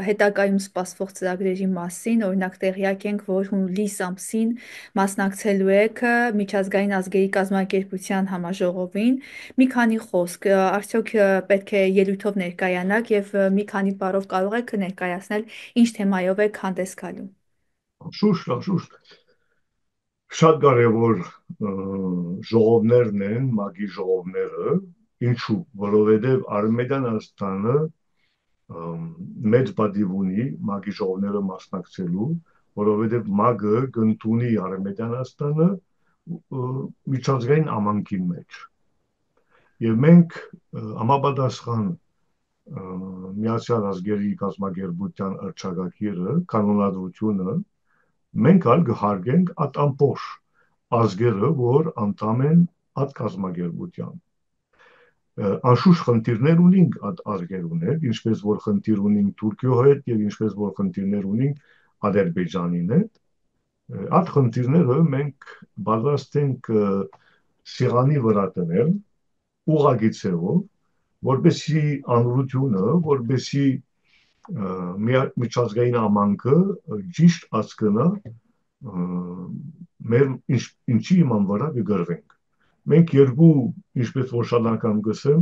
հետագայում սպասվող ծրագրերի մասին, օրինակ տեղյակ ենք, որ հուլիս ամսին մասնակցելու եք միջազգային ազգերի կազմակերպության համաժողովին։ Մի քանի խոսք, արդյոք պետք է ելույթով ներկայանաք եւ մի քանի բառով կարող եք ներկայացնել ինչ թեմայով եք հանդես գալու։ Շուշտ, շատ կարևոր ժողովներն են, մագի ժողովները, ինչու, որովհետև Արմենիաստանը մեծ պատիվ ունի մագի ժողովները մասնակցելու, որովհետև մագը կընդունի Արմենիաստանը միջազգային ամանքի մեջ։ Եվ մենք համապատասխան Միացյալ Ազգերի կազմակերպության հռչակագիրը, կանոնադրությունը մենք ալ կհարգենք այդ ամբողջ ազգերը, որ անդամ են այդ կազմակերպության։ Անշուշտ խնդիրներ ունենք այդ ազգերուն հետ, ինչպես որ խնդիր ունենք Թուրքիո հետ եւ ինչպես որ խնդիրներ ունենք Ադրբեջանին հետ։ Այդ խնդիրները մենք պատրաստ ենք սեղանի վրա դնել ուղղագիծերով, որբեսի անրությունը, որբեսի միջազգային ամանքը ճիշտ հասկանա մեր ինչի իման վրա կգրվենք։ Մենք երկու, ինչպես որ շատ անգամ գսեմ,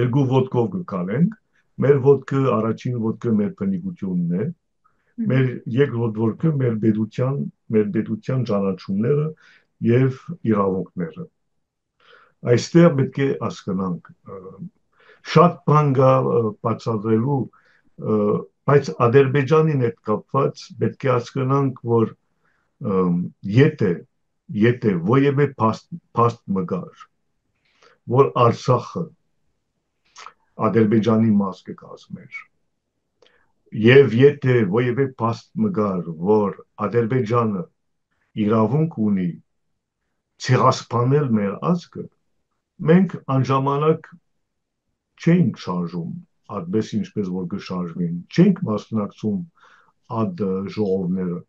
երկու ոտքով կգալենք, մեր ոտքը, առաջին ոտքը մեր բնիկությունն է, մեր երկրորդ ոտքը մեր պետության ճանաչումները եւ իրավունքները։ Այստեղ պետք է հասկանանք շատ բան կա բացատրելու, բայց Ադրբեջանին հետ կապված պետք է հասկանանք, որ եթե ովևէ փաստ մգար, որ Արցախը Ադրբեջանի մաս կկազմեր, եւ եթե ովևէ փաստ մգար, որ Ադրբեջանը իրավունք ունի ցեղասպանել մեր ազգը, մենք անժամանակ չենք շարժում, այդպես ինչպես որ կշարժվին, չենք մասնակցում այդ ժողովները,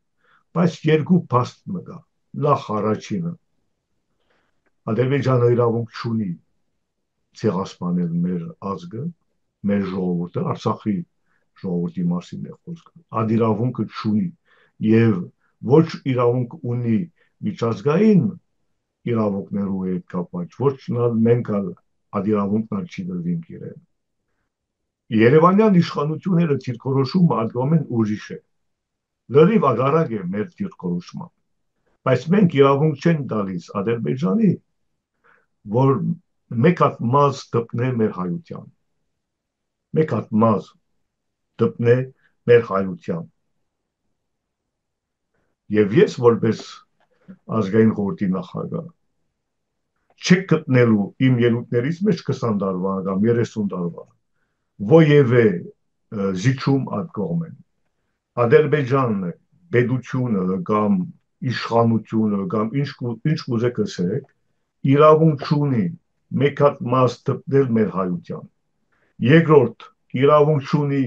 բայց երկու փաստ մգա, լախ առաջինը, Ադրբեջանը իրավունք չունի ցեղասպանել մեր ազգը, մեր ժողովուրդը, Արցախի ժողովրդի մասին է խոսքը, այդ իրավունքը չունի եւ ոչ իրավունք ունի միջազգային իրավունքներու հետ կապված, ոչ մենք այդ իրավունքն չի դրվինք իրեն։ Երևանյան իշխանությունները դիրքորոշումը անդգոմեն ուրիշ է։ Լրիվ ագարակ է մեր դիրքորոշումը։ Բայց մենք իրավունք չենք տալիս Ադրբեջանի, որ մեկ հատ մազ դպնե մեր հայության։ Մեկ հատ մազ դպնե մեր հայության։ Եվ ես որպես ազգային խորհրդի նախագահ չեք գտնելու իմ ելույթներից մեջ 20 տարվա կամ 30 տարվա ովևէ զիջում այդ կողմեն։ Ադրբեջանն է, պետությունը կամ իշխանությունը կամ ինչ կուզեք ասեք, իրավունք չունի մեկ հատ մաս դպնել մեր հայության։ Երկրորդ, իրավունք չունի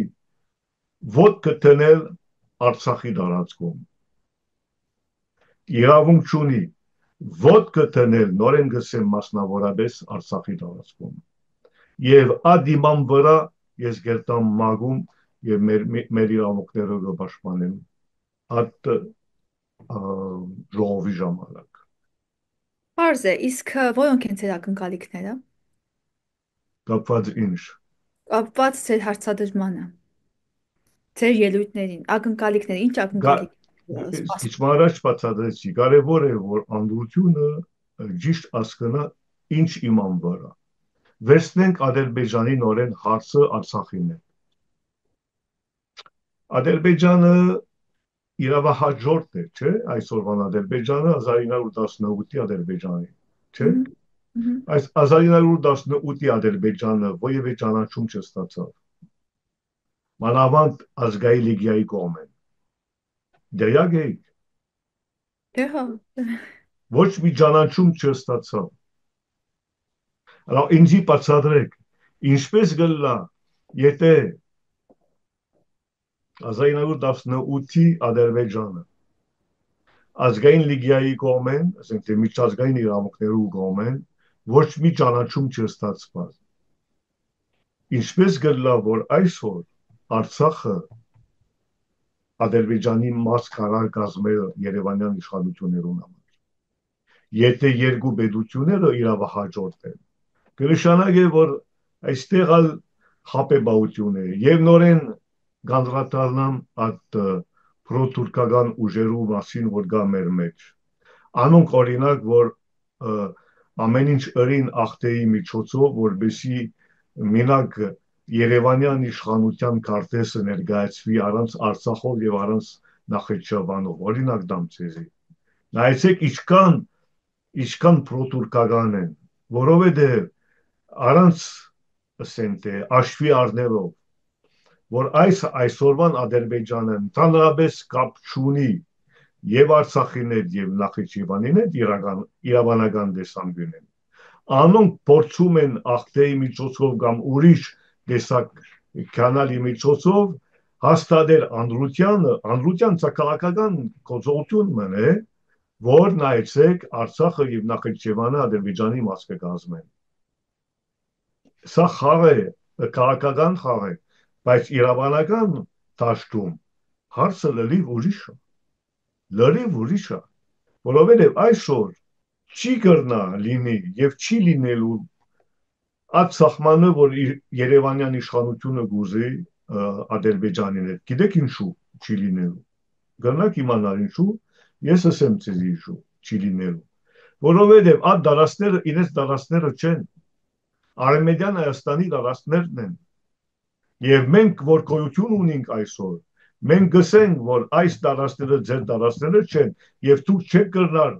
ոտքը տնել Արցախի տարածքում։ Իրավունք չունի ոտքը տնել նորեն գսեմ մասնավորապես Արցախի տարածքում։ Եվ այդ իման վրա ես գերտամ մագում եւ մեր իրավունքները կպաշտպանեմ այդ ժողովի ժամանակ։ Պարզ է, իսկ որոնք են ձեր ակնկալիքները։ Կապված ինչ։ Կապված ձեր հարցադրմանը, ձեր ելույթներին, ակնկալիքները, ինչ ակնկալիք Իսկ սպասում։ առաջ բացատրեցի, կարևոր է որ անդրությունը ճիշտ հասկանա ինչ իման վրա։ Վերցնենք Ադրբեջանի նորեն հարցը Արցախին է։ Ադրբեջանը իրավահաջորդ է, չէ՞, այսօրվան Ադրբեջանը 1918-ի Ադրբեջանի։ չէ։ Այս 1918-ի Ադրբեջանը ովևէ ճանաչում չստացավ։ Մանավանդ ազգային լիգայի կողմեն։ Դերյակ էի, Դե հա։ ոչ մի ճանաչում չստացավ։ Alors ինձի բացատրեք, ինչպես գլա, եթե 1918-ի Ադրբեջանը ազգային լիգայի կողմեն, ասենք թե միջազգային իրավունքներու կողմեն, ոչ մի ճանաչում չստացված։ Ինչպես գլա, որ այսօր Արցախը Ադրբեջանի մաս քարար կազմել Երևանյան իշխանություններուն համար։ Եթե երկու պետությունները իրավահաջորդ են, կնշանակի, որ այստեղ ալ խապեբաություն է եւ նորեն գանդրատառնամ այդ պրոտուրքական ուժերու մասին, որ գա մեր մեջ։ Անոնք օրինակ, որ ամեն ինչ ըրին ախտեի միջոցով, որբեսի մենակ Երևանյան իշխանության քարտեզը ներկայացվի առանց Արցախով եւ առանց Նախիջևանով, օրինակ դամ ցեզի։ Նայեցեք ինչքան պրոտուրքական են, որովհետեւ առանց ասենք թե աշվի առնելով, որ այսօրվան Ադրբեջանը ընդհանրապես կապ չունի եւ Արցախին հետ եւ Նախիջևանին հետ իրավանական տեսանկյունեն։ Անոնք փորձում են ախտեի միջոցով կամ ուրիշ տեսակ կանալի միջոցով հաստատել անրության ցակալական կոզողություն մնե, որ նայեցեք Արցախը եւ Նախիջևանը Ադրբեջանի մաս կկազմեն։ Սա խաղ է, քաղաքական խաղ է, բայց իրավանական դաշտում հարցը լրիվ ուրիշ է։ Լրիվ ուրիշ է, որովհետև այսօր չի կրնա լինի եւ չի լինելու այդ սահմանը, որ Երևանյան իշխանությունը գուզի Ադրբեջանին հետ։ Գիտեք ինչու չի լինելու։ Գնանք իմանալ ինչու, ես ասեմ ցեզ ինչու չի լինելու։ Որովհետև այդ դարաշները իրենց դարաշները չեն։ Արևմտյան Հայաստանի դարաշներն են։ Եվ մենք որ գոյություն ունենք այսօր, մենք գսենք, որ այս դարաշները ձեր դարաշները չեն, եւ դուք չեք կրնար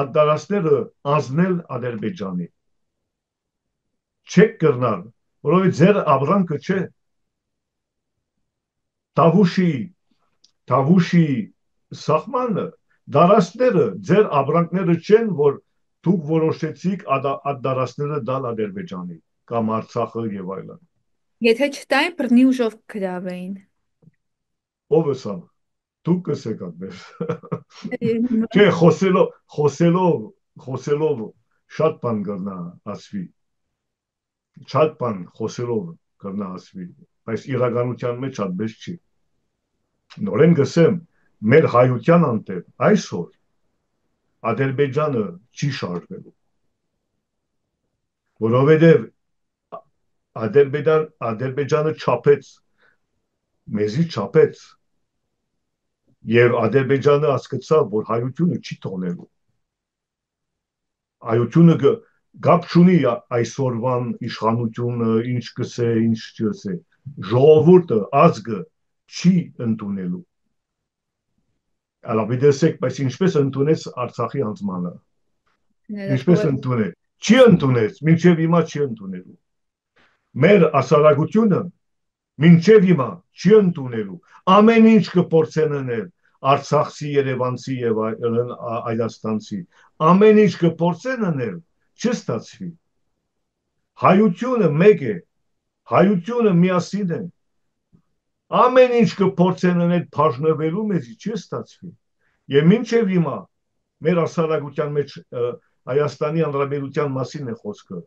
այդ դարաշները անցնել Ադրբեջանի։ Չեք կրնար, որովհետեւ ձեր ապրանքը չէ։ Տավուշի սահմանը, դարաշները ձեր ապրանքները չեն, որ դուք որոշեցիք այդ դարաշները դալ Ադրբեջանի կամ Արցախը եւ այլն։ Եթե չտային, բռնի ուժով կգրավեին։ Ով է սա։ Դուք կսեք այդպես։ Չէ, խոսելով շատ բան կրնա ասվի։ Շատ բան խոսելով կրնա ասվի, բայց իրականության մեջ այդպես չի։ Նորեն գսեմ, մեր հայության անտեր այսօր Ադրբեջանը չի շարժվելու։ Որովհետև Ադրբեջանը չափեց, մեզի չափեց, եւ Ադրբեջանը հասկացավ, որ հայությունը չի թողնելու։ Հայությունը գապ չունի այսօրվան իշխանությունը, ինչ կսե, ինչ չսե։ Ժողովուրդը, ազգը չի ընդունելու։ Ալա դեսեք, բայց ինչպես ընդունեց Արցախի անցմանը։ Ինչպես ընդունել։ Չի ընդունեց, մինչև հիմա չի ընդունելու։ Մեր ասարագությունը մինչև հիմա չի ընդունելու։ Ամեն ինչ կփորձեն անել Արցախցի, Երևանցի եւ Հայաստանցի։ Ամեն ինչ կփորձեն անել, չստացվի։ Հայությունը մեկ է, հայությունը միասին է։ Ամեն ինչ կփորձեն անել բաժնվելու մեզի չի ստացվի։ Եվ մինչև հիմա մեր ասարագության մեջ Հայաստանի Հանրապետության մասին է խոսքը։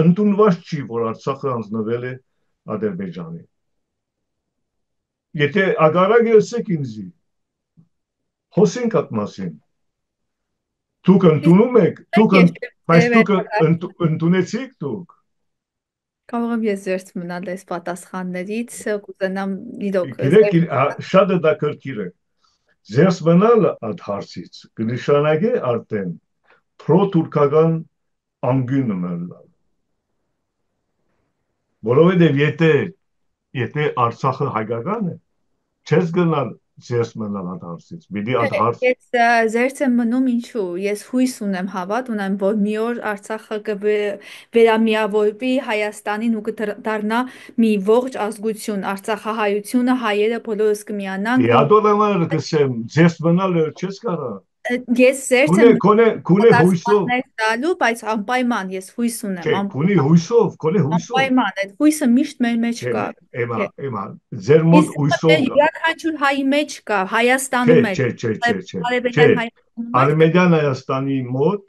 Ընդունված չի, որ Արցախը հանձնվել է Ադրբեջանի։ Եթե ագարակ եսեք ինձի, խոսենք այդ մասին։ Դուք ընդունում եք, բայց դուք ընդունեցիք դուք։ Կարող եմ ես զերծ մնալ այս պատասխաններից, կուզենամ իրոք։ Գիտեք, շատ դա կրկիր է։ Զերծ մնալ այդ հարցից կնշանակի արդեն պրոտուրքական անգյունը մնալ։ Որովհետև եթե Արցախը հայկական է, չես գնալ ձերս մնալ այդ հարցից։ Պիտի այդ հարց Ես զերծ եմ մնում ինչու, ես հույս ունեմ, հավատ ունեմ, որ մի օր Արցախը կվերամիավորվի Հայաստանին ու կդառնա մի ողջ ազգություն, Արցախահայությունը, հայերը բոլորս կմիանանք ու Իադոլամար կսեմ, ձերս մնալ չես կարա։ ես զերծ եմ Քունե քունե քունե հույսով, պատասխաններ տալու, բայց անպայման ես հույս ունեմ, չէ, քունի հույսով, քունե հույսով։ անպայման, այդ հույսը միշտ մեր մեջ Չէ, կա։ էմա, Չէ։ էմա, ձեր մոտ Իսկ հույսով կա։ յուրաքանչյուր հայի մեջ կա, Չէ, Հայաստանում էլ, չէ, չէ, չէ, չէ, չէ։ Արևելյան Հայաստանում էլ կա։ Արմենիան Հայաստանի մոտ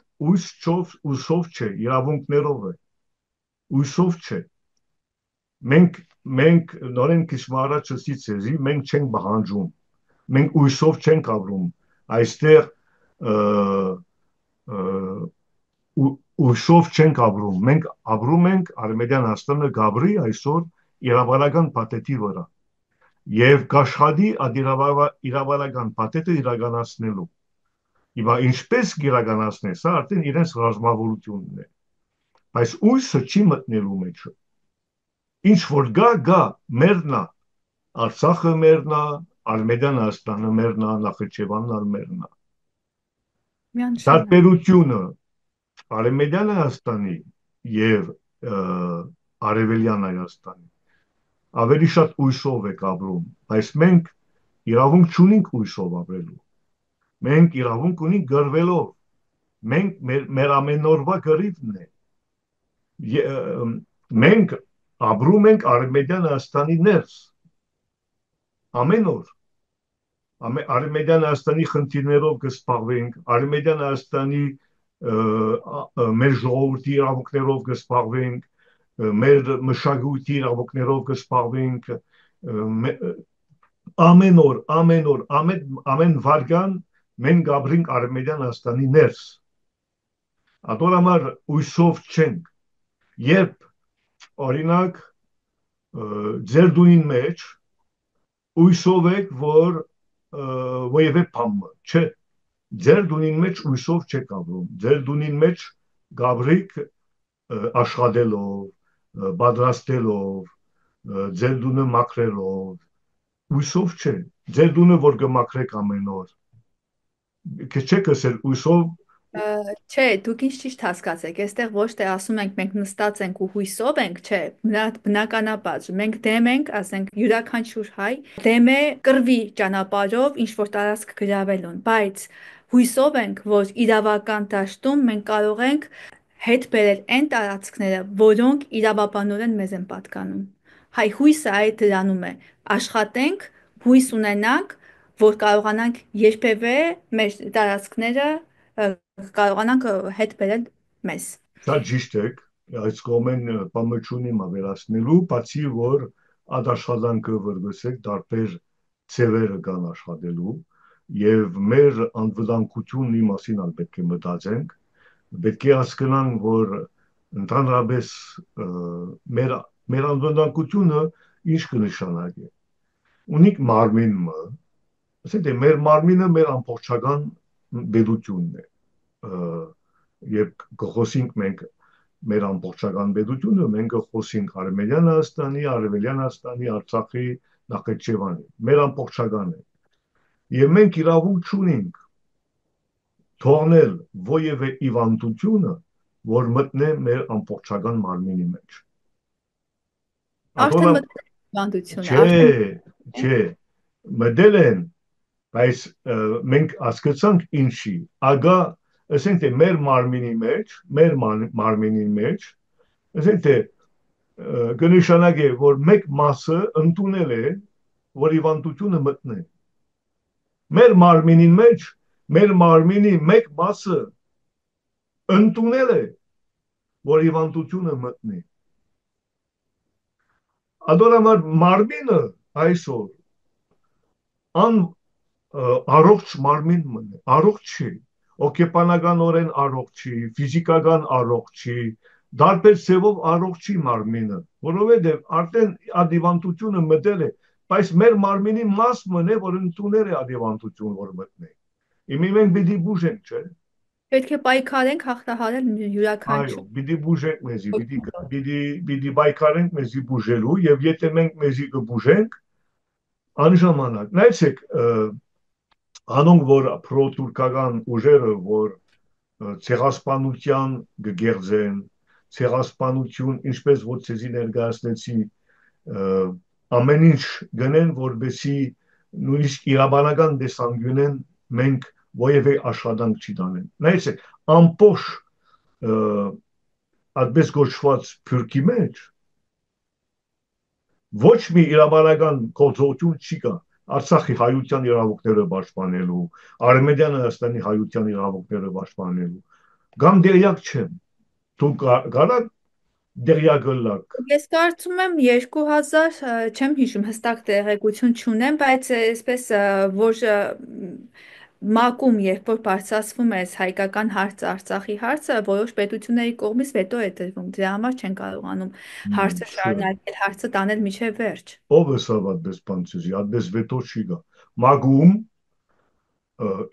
ուսով չէ, իրավունքներով է, ուսով չէ։ Մենք նորեն քիչ առաջ ասից էզի, մենք չենք բանջում, մենք ուսով չենք ապրում, այստեղ ուսով չենք ապրում, մենք ապրում ենք Արմենիան Հայաստանը գաբրի այսօր իրավարական պատետի վրա եւ կաշխատի այդ իրավարական պատետը իրականացնելու։ Իբա ինչպես իրականացնել, սա արդեն իրենց ռազմավարությունն է, բայց ույսը չի մտնելու մեջը։ Ինչ որ գա, մերնա, Արցախը մերնա, Արմենիան Հայաստանը մերնա, Նախիջևանն մերնա։ Միանշանակ։ Տարբերությունը Արմենիան Հայաստանի եւ Արևելյան Հայաստանի ավելի շատ ույսով եք ապրում, բայց մենք իրավունք չունենք ույսով ապրելու։ Մենք իրավունք ունենք գրվելով։ Մենք մեր ամեն օրվա գրիվն է։ Մենք ապրում ենք Արմենիան Հայաստանի ներս։ Ամեն օր Արմենիան Հայաստանի խնդիրներով կսպաղվենք, Արմենիան Հայաստանի մեր ժողովրդի իրավունքներով կսպաղվենք, մեր մշակույթի իրավունքներով կսպաղվենք, ամեն օր, ամեն վարքան մենք ապրենք Արմենիան Հայաստանի ներս։ Ատորամար ույսով չենք։ Երբ օրինակ ձեր դունին մեջ ույսով եք, որ ոևէ փամը, չէ, ձեր դունին մեջ ույսով չեք ապրում, ձեր դունին մեջ գաբրիկ աշխատելով, պատրաստելով, ձեր դունը մաքրելով, ույսով չէ, ձեր դունը որ կմաքրեք ամեն օր, չեք ասել ույսով Չէ, դուք ինչ ճիշտ հասկացեք, այստեղ ոչ թե ասում ենք մենք նստած ենք ու հույսով ենք, չէ, բնականաբար, մենք դեմ ենք, ասենք յուրաքանչյուր հայ դեմ է կռվի ճանապարհով ինչ որ տարածք գրավելուն, բայց հույսով ենք, որ իրավական դաշտում մենք կարող ենք հետ բերել այն տարածքները, որոնք իրավաբանորեն մեզ են պատկանում։ Հայ հույսը այդ դրանում է, աշխատենք, հույս ունենանք, որ կարողանանք երբևէ մեր տարածքները կարողանանք հետ բերել մեզ։ շատ ճիշտ եք, այս կողմեն բամը չունիմ ավելացնելու, բացի որ այդ աշխատանքը վրգսեք տարբեր ծևերը կան աշխատելու եւ մեր անվտանգությունի մասին ալ պետք է մտածենք, պետք է հասկանանք, որ ընդհանրապես մեր անվտանգությունը ինչ կնշանակի։ Ունիկ մարմինը, ասենք մեր մարմինը մեր ամբողջական բեդությունն է։ Երբ կխոսենք մենք մեր ամբողջական պետությունը, մենք կխոսենք Արմենիան Հայաստանի, Արևելյան Հայաստանի, Արցախի, Նախիջևանի, մեր ամբողջական է։ Եվ մենք իրավունք չունենք թողնել ոևէ իվանդությունը, որ մտնե մեր ամբողջական մարմինի մեջ։ Արդեն Ատոնա մտածողությունը, չէ, չէ, մտել են, բայց մենք հասկացանք ինչի, ագա ասենք թե մեր մարմինի մեջ, ասենք թե կնշանակե, որ մեկ մասը ընդունել է, որ հիվանդությունը մտնե։ Մեր մարմինի մեջ, մեր մարմինի մեկ մասը ընդունել է, որ հիվանդությունը մտնի։ Ադորամար մարմինը այսօր առողջ մարմին մնե, առողջ չի, օկեպանականորեն առողջ չի, ֆիզիկական առողջ չի, դարբեր ձևով առողջ չի մարմինը, որովհետև արդեն ադիվանդությունը մտել է, բայց մեր մարմինի մաս մնե, որ ընդուներ է ադիվանդություն, որ մտնե։ Իմի մենք պիտի բուժենք, չէ։ պետք է պայքարենք հաղթահարել Այո, յուրաքանչյուր։ պիտի բուժենք մեզի, պիտի պայքարենք մեզի բուժելու, եւ եթե մենք մեզի կբուժենք, Անժամանակ, նայեցեք, անոնք որ պրո-թուրքական ուժերը, որ ցեղասպանության գերձեն, ցեղասպանություն, ինչպես որ ցեզի ներկայացնեցի, ամեն ինչ գնեն, որբեսի նույնիսկ իրավաբանական տեսանկյունեն մենք ովևէ աշխատանք չի տանեն։ Նայեցեք, ամբողջ այդպես գոչված փյուրքի մեջ ոչ մի իրավաբանական գործողություն չի կա Արցախի հայության իրավունքները պաշտպանելու, Արմենիան Հայաստանի հայության իրավունքները պաշտպանելու։ Կամ դերյակ չեմ։ Դուք կարաք դերյակը լակ։ Ես կարծում եմ 2000, չեմ հիշում, հստակ տեղեկություն չունեմ, բայց այսպես որ ՄԱԿ-ում երբ որ բարձրացվում է այս հայկական հարցը, Արցախի հարցը, որոշ պետությունների կողմից վետո է տրվում։ Դրա համար չեն կարողանում հարցը Չէ։ շարունակել, հարցը տանել մինչև վերջ։ Ով է սա այդպես բան ցեզի, այդպես վետո չի գա։ Մագում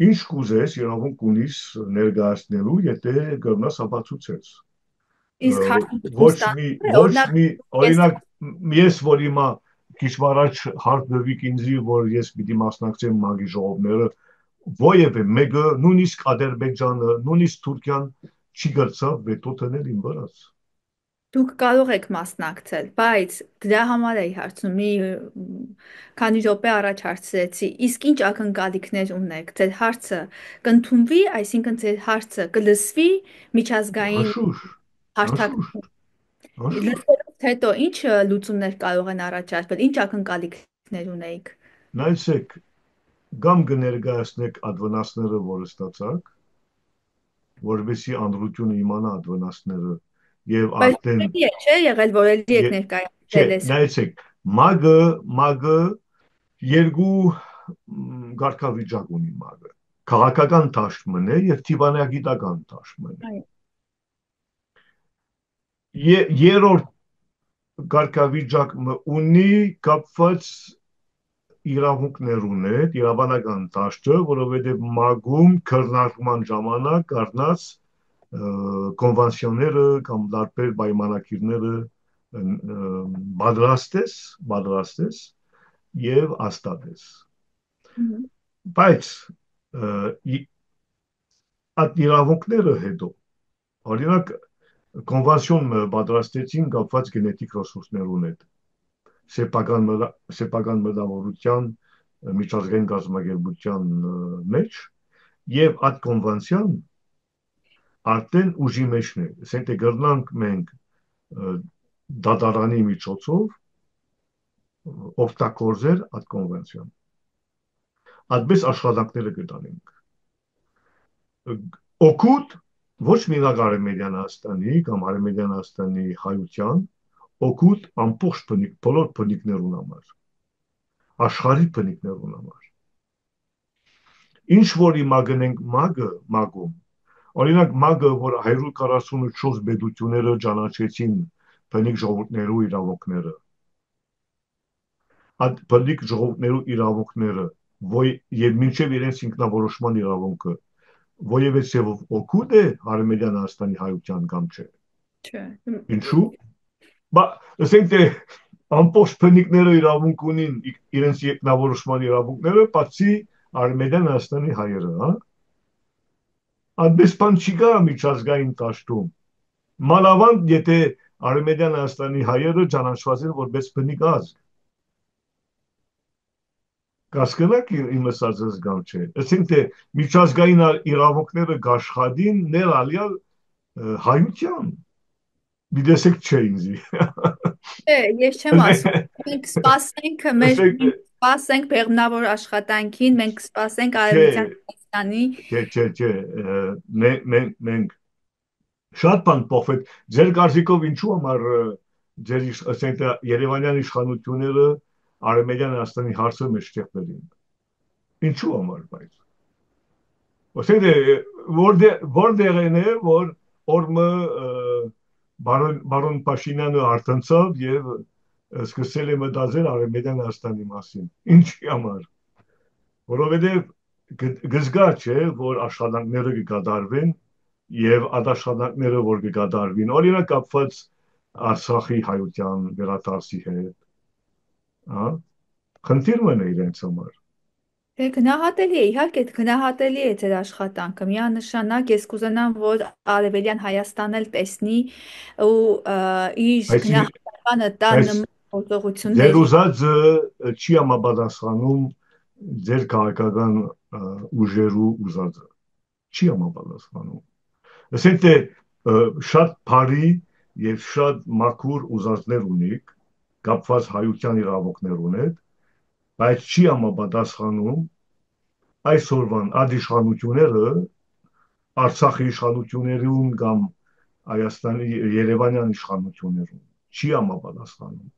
ինչ կուզես իրավունք ունիս ներկայացնելու, եթե կգնաս ապացուցես։ Իսկ հարցը դուք Ոչ մի ստանում եք, ոչ օրինակ մի ես օրինակ ես որ հիմա քիչ առաջ հարց դրվիկ ինձի որ ես պիտի մասնակցեմ մագի ժողովները ովևէ մեկը նույնիսկ Ադրբեջանը նույնիսկ Թուրքիան չի գրցավ վետո տնել իմ վրաց։ դուք կարող եք մասնակցել, բայց դրա համար էի հարցնում, մի քանի րոպե առաջ հարցրեցի, իսկ ինչ ակնկալիքներ ունեք, ձեր հարցը կընդունվի, այսինքն ձեր հարցը կլսվի միջազգային Անշուշտ, հարթակներում։ անշուշտ, անշուշտ։ Լսելուց հետո ինչ լուծումներ կարող են առաջարկվել, ինչ ակնկալիքներ ունեիք։ Նայեցեք, կամ կներկայացնեք ադվանասները, որ ստացաք, որովհետեւ անրությունը իմանա ադվանասները եւ Բայց արդեն էլի է, չէ՞ եղել, որ էլի եք չէ, ներկայացրել ես։ նայեցեք, մագը երկու գարկավիճակ ունի մագը։ Քաղաքական դաշտմն է եւ դիվանագիտական դաշտմն է։ Այո, Երրորդ գարկավիճակը ունի կապված իրավունքներ ունի, իրավաբանական դաշտը, որովհետեւ մագում քննարկման ժամանակ առնած կոնվենցիաները կամ տարբեր պայմանագիրները պատրաստես եւ հաստատես։ mhm, Բայց այդ իրավունքները հետո օրինակ կոնվենցիոն պատրաստեցին կապված գենետիկ ռեսուրսներուն հետ սեփական մտավորության միջազգային կազմակերպության մեջ եւ այդ կոնվենցիան արդեն ուժի մեջն է ասենք թե գրնանք մենք դատարանի միջոցով օգտագործել այդ կոնվենցիան այդպես աշխատանքները կտանենք օգուտ ոչ միակ Արմենիան Հայաստանի կամ Արմենիան Հայաստանի հայության օգուտ ամբողջ բոլոր բնիկներուն համար աշխարհի բնիկներուն համար ինչ որ իմագնենք մագում օրինակ մագը որ 144 պետությունները ճանաչեցին բնիկ ժողովուրդներու իրավունքները այդ բնիկ ժողովուրդներու իրավունքները եւ մինչեւ իրենց ինքնավորոշման իրավունքը ովևէ ցեվով օգուտ է Արմենիան Հայաստանի հայության կամ չէ չէ։ ինչու բա ասենք թե ամբողջ բնիկները իրավունք ունին իրենց ինքնավորոշման իրավունքները բացի Արմենիան Հայաստանի հայերը հա այդպես բան չի գա միջազգային դաշտում մանավանդ եթե Արմենիան Հայաստանի հայերը ճանաչված են որպես բնիկ ազգ կասկնակ իմ ասածս կամ չէ ասենք թե միջազգային իրավունքները գաշխատին ներալյալ հայության դիտեսեք չէ ինձի Չէ, ես չեմ ասում։ Մենք սպասենք մեր սպասենք բեղմնավոր աշխատանքին, մենք կսպասենք չէ Արևմտյան Հայաստանի չէ մենք շատ բան փոխվեց ձեր կարծիքով ինչու համար ձեր ասենք թե Երևանյան իշխանությունները Արմենիան Հայաստանի հարցը մեջտեղ բերին ինչու համար բայց ասենք թե որտեղ է որ օրմը բարոն Փաշինյանը արտընծավ եւ սկսել է մտածել Արմենիան Հայաստանի մասին ինչի համար որովհետեւ գզգա չէ որ աշխատանքները կկատարվեն եւ ադաշտանքները որ կկատարվին օրինակ կապված Արցախի հայության վերադարձի հետ հա խնդիր մնա իրենց համար։ Դե գնահատելի է, իհարկե գնահատելի է ձեր աշխատանքը։ Միանշանակ ես կուզենամ, որ Արևելյան Հայաստան էլ տեսնի ու իր Այսինքն գնահատականը տա այս նման ձեր գործողությունների։ ուզածը չի համապատասխանում ձեր քաղաքական ուժերու ուզածը, չի համապատասխանում։ Ասենք թե շատ բարի եւ շատ մաքուր ուզածներ ունիք, կապված հայության իրավունքներուն հետ, բայց չի համապատասխանում այսօրվան ադիշխանությունները Արցախի իշխանություններուն կամ Հայաստանի Երևանյան իշխանություններուն չի համապատասխանում։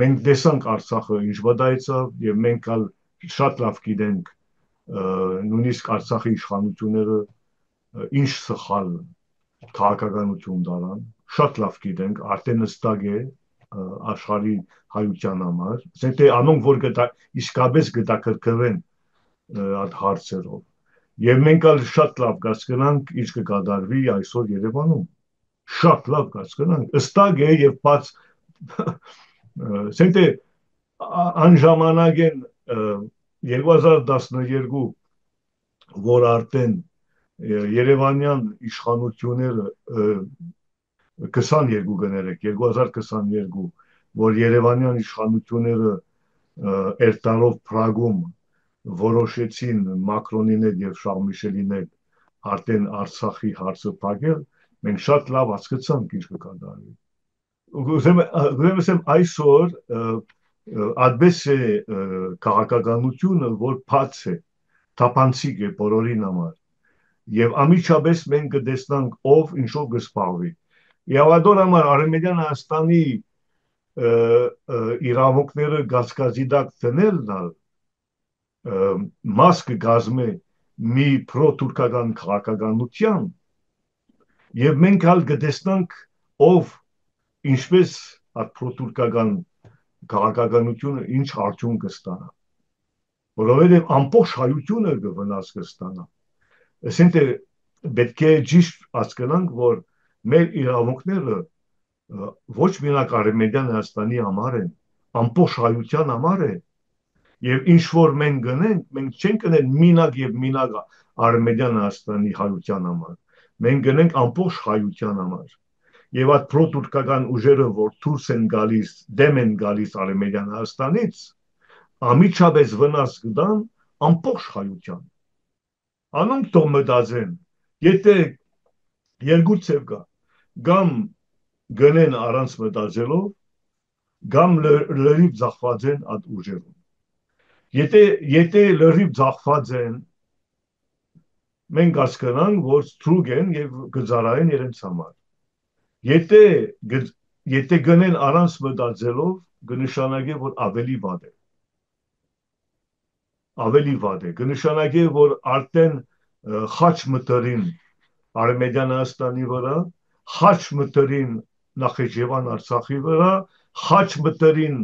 Մենք տեսանք Արցախը ինչ վտայեցավ եւ մենք ալ շատ լավ գիտենք նույնիսկ Արցախի իշխանությունները ինչ սխալ քաղաքականություն դարան, շատ լավ գիտենք, արդեն հստակ է աշխարհի հայության համար, ասենք թե անոնք որ իսկապես գտակրկվեն այդ հարցերով։ Եվ մենք ալ շատ լավ կասկնանք ինչ կկատարվի այսօր Երևանում։ Շատ լավ կասկնանք, հստակ է եւ բաց ասենք թե այն ժամանակ են 2012 որ արդեն Երևանյան իշխանությունները 22 գներեք 2022 որ Երևանյան իշխանությունները Էրտարով Պրագում որոշեցին Մակրոնին հետ եւ Շարլ-Միշելին հետ արդեն Արցախի հարցը փակել, մենք շատ լավ հասկացանք ինչ կկատարվի։ Ուզում եմ այսօր այդպես է քաղաքականությունը, որ բաց է, թափանցիկ է բոլորին համար։ Եվ ամիջապես մենք կտեսնանք ով ինչով կսպառվի։ Եվադոր համար Արմենիան Հայաստանի իրավունքները գազգազի դակ դնելն մաս կգազմե մի պրո-թուրքական քաղաքականության եւ մենք հալ կտեսնանք ով ինչպես այդ պրո-թուրքական քաղաքականությունը ինչ արդյունք կստանա, որովհետեւ ամբողջ հայությունը կվնաս կստանա։ Ասենք թե պետք է ճիշտ հասկանանք, որ մեր իրավունքները ոչ միակ Արմենիան Հայաստանի համար են, ամբողջ հայության համար է։ Եվ ինչ որ մենք գնենք, մենք չենք գնել մինակ եւ մինակ Արմենիան Հայաստանի հայության համար։ Մենք գնենք ամբողջ հայության համար։ Եվ այդ պրո-թուրքական ուժերը, որ դուրս են գալիս, դեմ են գալիս Արմենիան Հայաստանից, ամիջապես վնաս կտան ամբողջ հայության։ Անոնք թող մտածեն, եթե երկու ցև կա, կամ գնեն առանց մտածելով, կամ լրիվ ձախված են այդ ուժերում։ Եթե լրիվ ձախված են, մենք հասկանանք, որ ստրուկ են եւ գծարային իրենց համար։ Եթե գնեն առանց մտածելով, կնշանակի, որ ավելի վատ է։ Ավելի վատ է, կնշանակի, որ արդեն խաչ մտերին Արմենիան Հայաստանի վրա, խաչ մտերին Նախիջևան Արցախի վրա, խաչ մտերին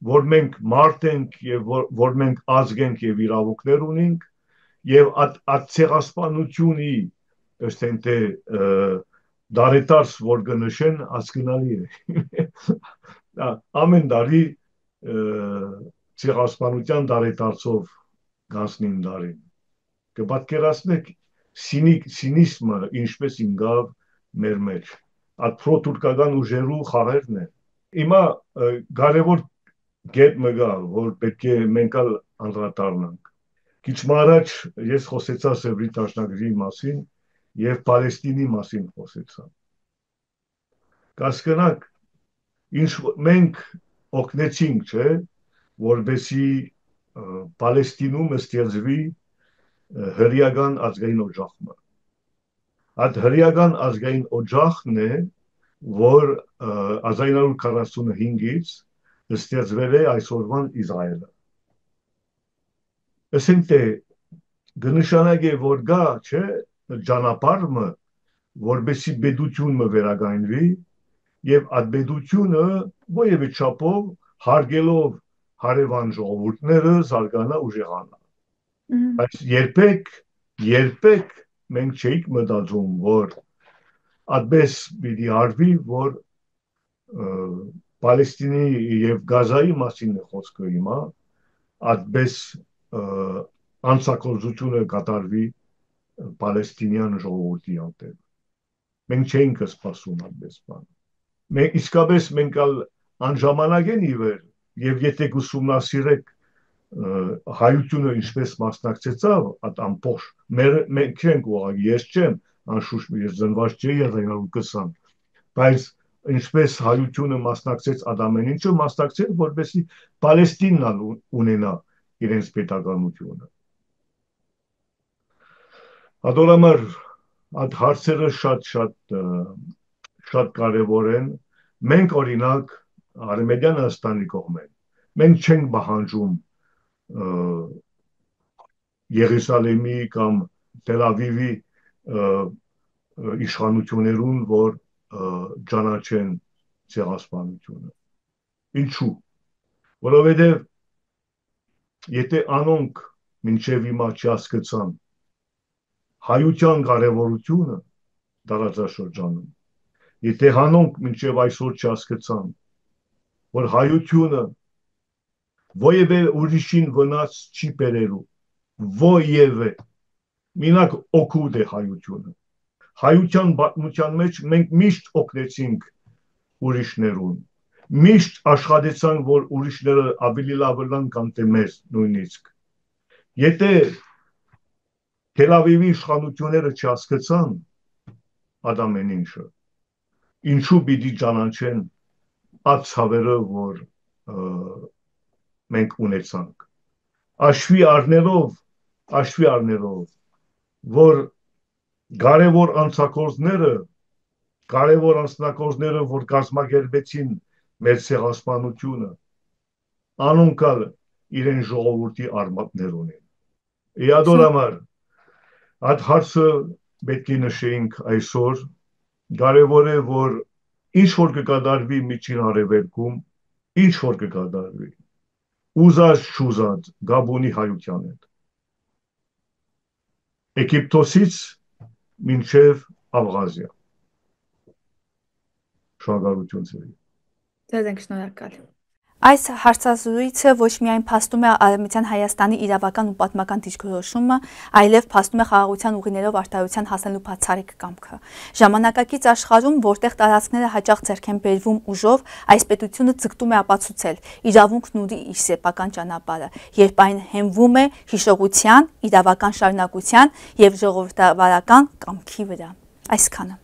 որ մենք մարդ ենք եւ որ մենք ազգ ենք եւ իրավունքներ ունենք եւ այդ ցեղասպանությունի ասենք թե դարետարս որ կնշեն հասկանալի է ամեն տարի ցեղասպանության դարետարսով գանցնին դարին կպատկերացնեք սինիսմը ինչպես ինգավ մեր մեջ այդ պրո-թուրքական ուժերու խաղերն է հիմա կարևոր գետ մգա, որ պետք է մենք անդրադառնանք։ Քիչ առաջ ես խոսեցա Սևրի դաշնագրի մասին եւ Պալեստինի մասին խոսեցա։ Կասկնակ ինչ մենք օգնեցինք, չէ, որբեսի Պալեստինում ստեղծվի հրեական ազգային օջախը։ Այդ հրեական ազգային օջախն է, որ 1945-ից ստեղծվել է այսօրվան Իսրայելը։ Ասենք թե կնշանակի որ գա, չէ, ճանապարհը, որբեսի պետությունը վերագայնվի եւ այդ պետությունը ովևէ չափով հարգելով հարևան ժողովուրդները զարգանա ուժեղանա։ Բայց երբեք մենք չէինք մտածում, որ այդպես պիտի արվի, որ Պալեստինի եւ Գազայի մասին է խոսքը հիմա, այդպես անցակոծությունը կատարվի Պալեստինյան ժողովրդի անտեղ։ Մենք չէինք սպասում այդպես բան։ Մենք իսկապես մենք անժամանակ են իվեր, եւ եթե ուսումնասիրեք հայությունը ինչպես մասնակցեցավ այդ ամբողջ մենք չենք ուղղակի ես չեմ անշուշտ ես զնված չէի 1920, բայց ինչպես հայությունը մասնակցեց այդ ամեն ինչը մասնակցեց որպեսզի Պալեստինան ունենա իրենց պետականությունը։ Ադորամար այդ հարցերը շատ կարևոր են։ Մենք օրինակ Արմենիան Հայաստանի կողմեն մենք չենք բանջում Երուսալեմի կամ Տել Ավիվի իշխանություններուն, որ ճանաչեն ցեղասպանությունը։ Ինչու՞։ Որովհետև եթե անոնք մինչև հիմա չհասկացան հայության կարևորությունը տարածաշրջանում, եթե հանոնք մինչև այսօր չհասկացան, որ հայությունը ովևէ ուրիշին վնաս չի բերելու, ովևէ մինակ օգուտ է հայությունը։ Հայության պատմության մեջ մենք միշտ օգնեցինք ուրիշներուն, միշտ աշխատեցանք, որ ուրիշները ավելի լավ լինեն, քան թե մեզ նույնիսկ։ Եթե Թել Ավիվի իշխանությունները չհասկացան այդ ամեն ինչը, ինչու պիտի ճանաչեն այդ ցավերը, որ մենք ունեցանք։ Աշվի առնելով, որ կարևոր անձնակազմները, որ կազմակերպեցին մեր ցեղասպանությունը, անոնքալ իրեն ժողովրդի արմատներ ունեն։ Իադորամար այդ հարցը պետք է նշենք այսօր, կարևոր է, որ ինչ որ կկատարվի Միջին Արևելքում, ինչ որ կկատարվի, ուզած չուզած Գաբոնի հայության հետ։ Եգիպտոսից մինչև Աբխազիա։ Շնորհակալություն ձեզ։ Ձեզ ենք շնորհակալ։ Այս հարցազրույցը ոչ միայն փաստում է Արևմտյան Հայաստանի իրավական ու պատմական դիրքորոշումը, այլև փաստում է խաղաղության ուղիներով արդարության հասնելու բացառիկ կամքը։ Ժամանակակից աշխարհում, որտեղ տարածքները հաճախ ձեռք են բերվում ուժով, այս պետությունը ձգտում է ապացուցել իրավունքն ունի իր սեփական ճանապարհը, երբ այն հենվում է հիշողության, իրավական շարունակության եւ ժողովրդավարական կամքի վրա։ Այսքանը։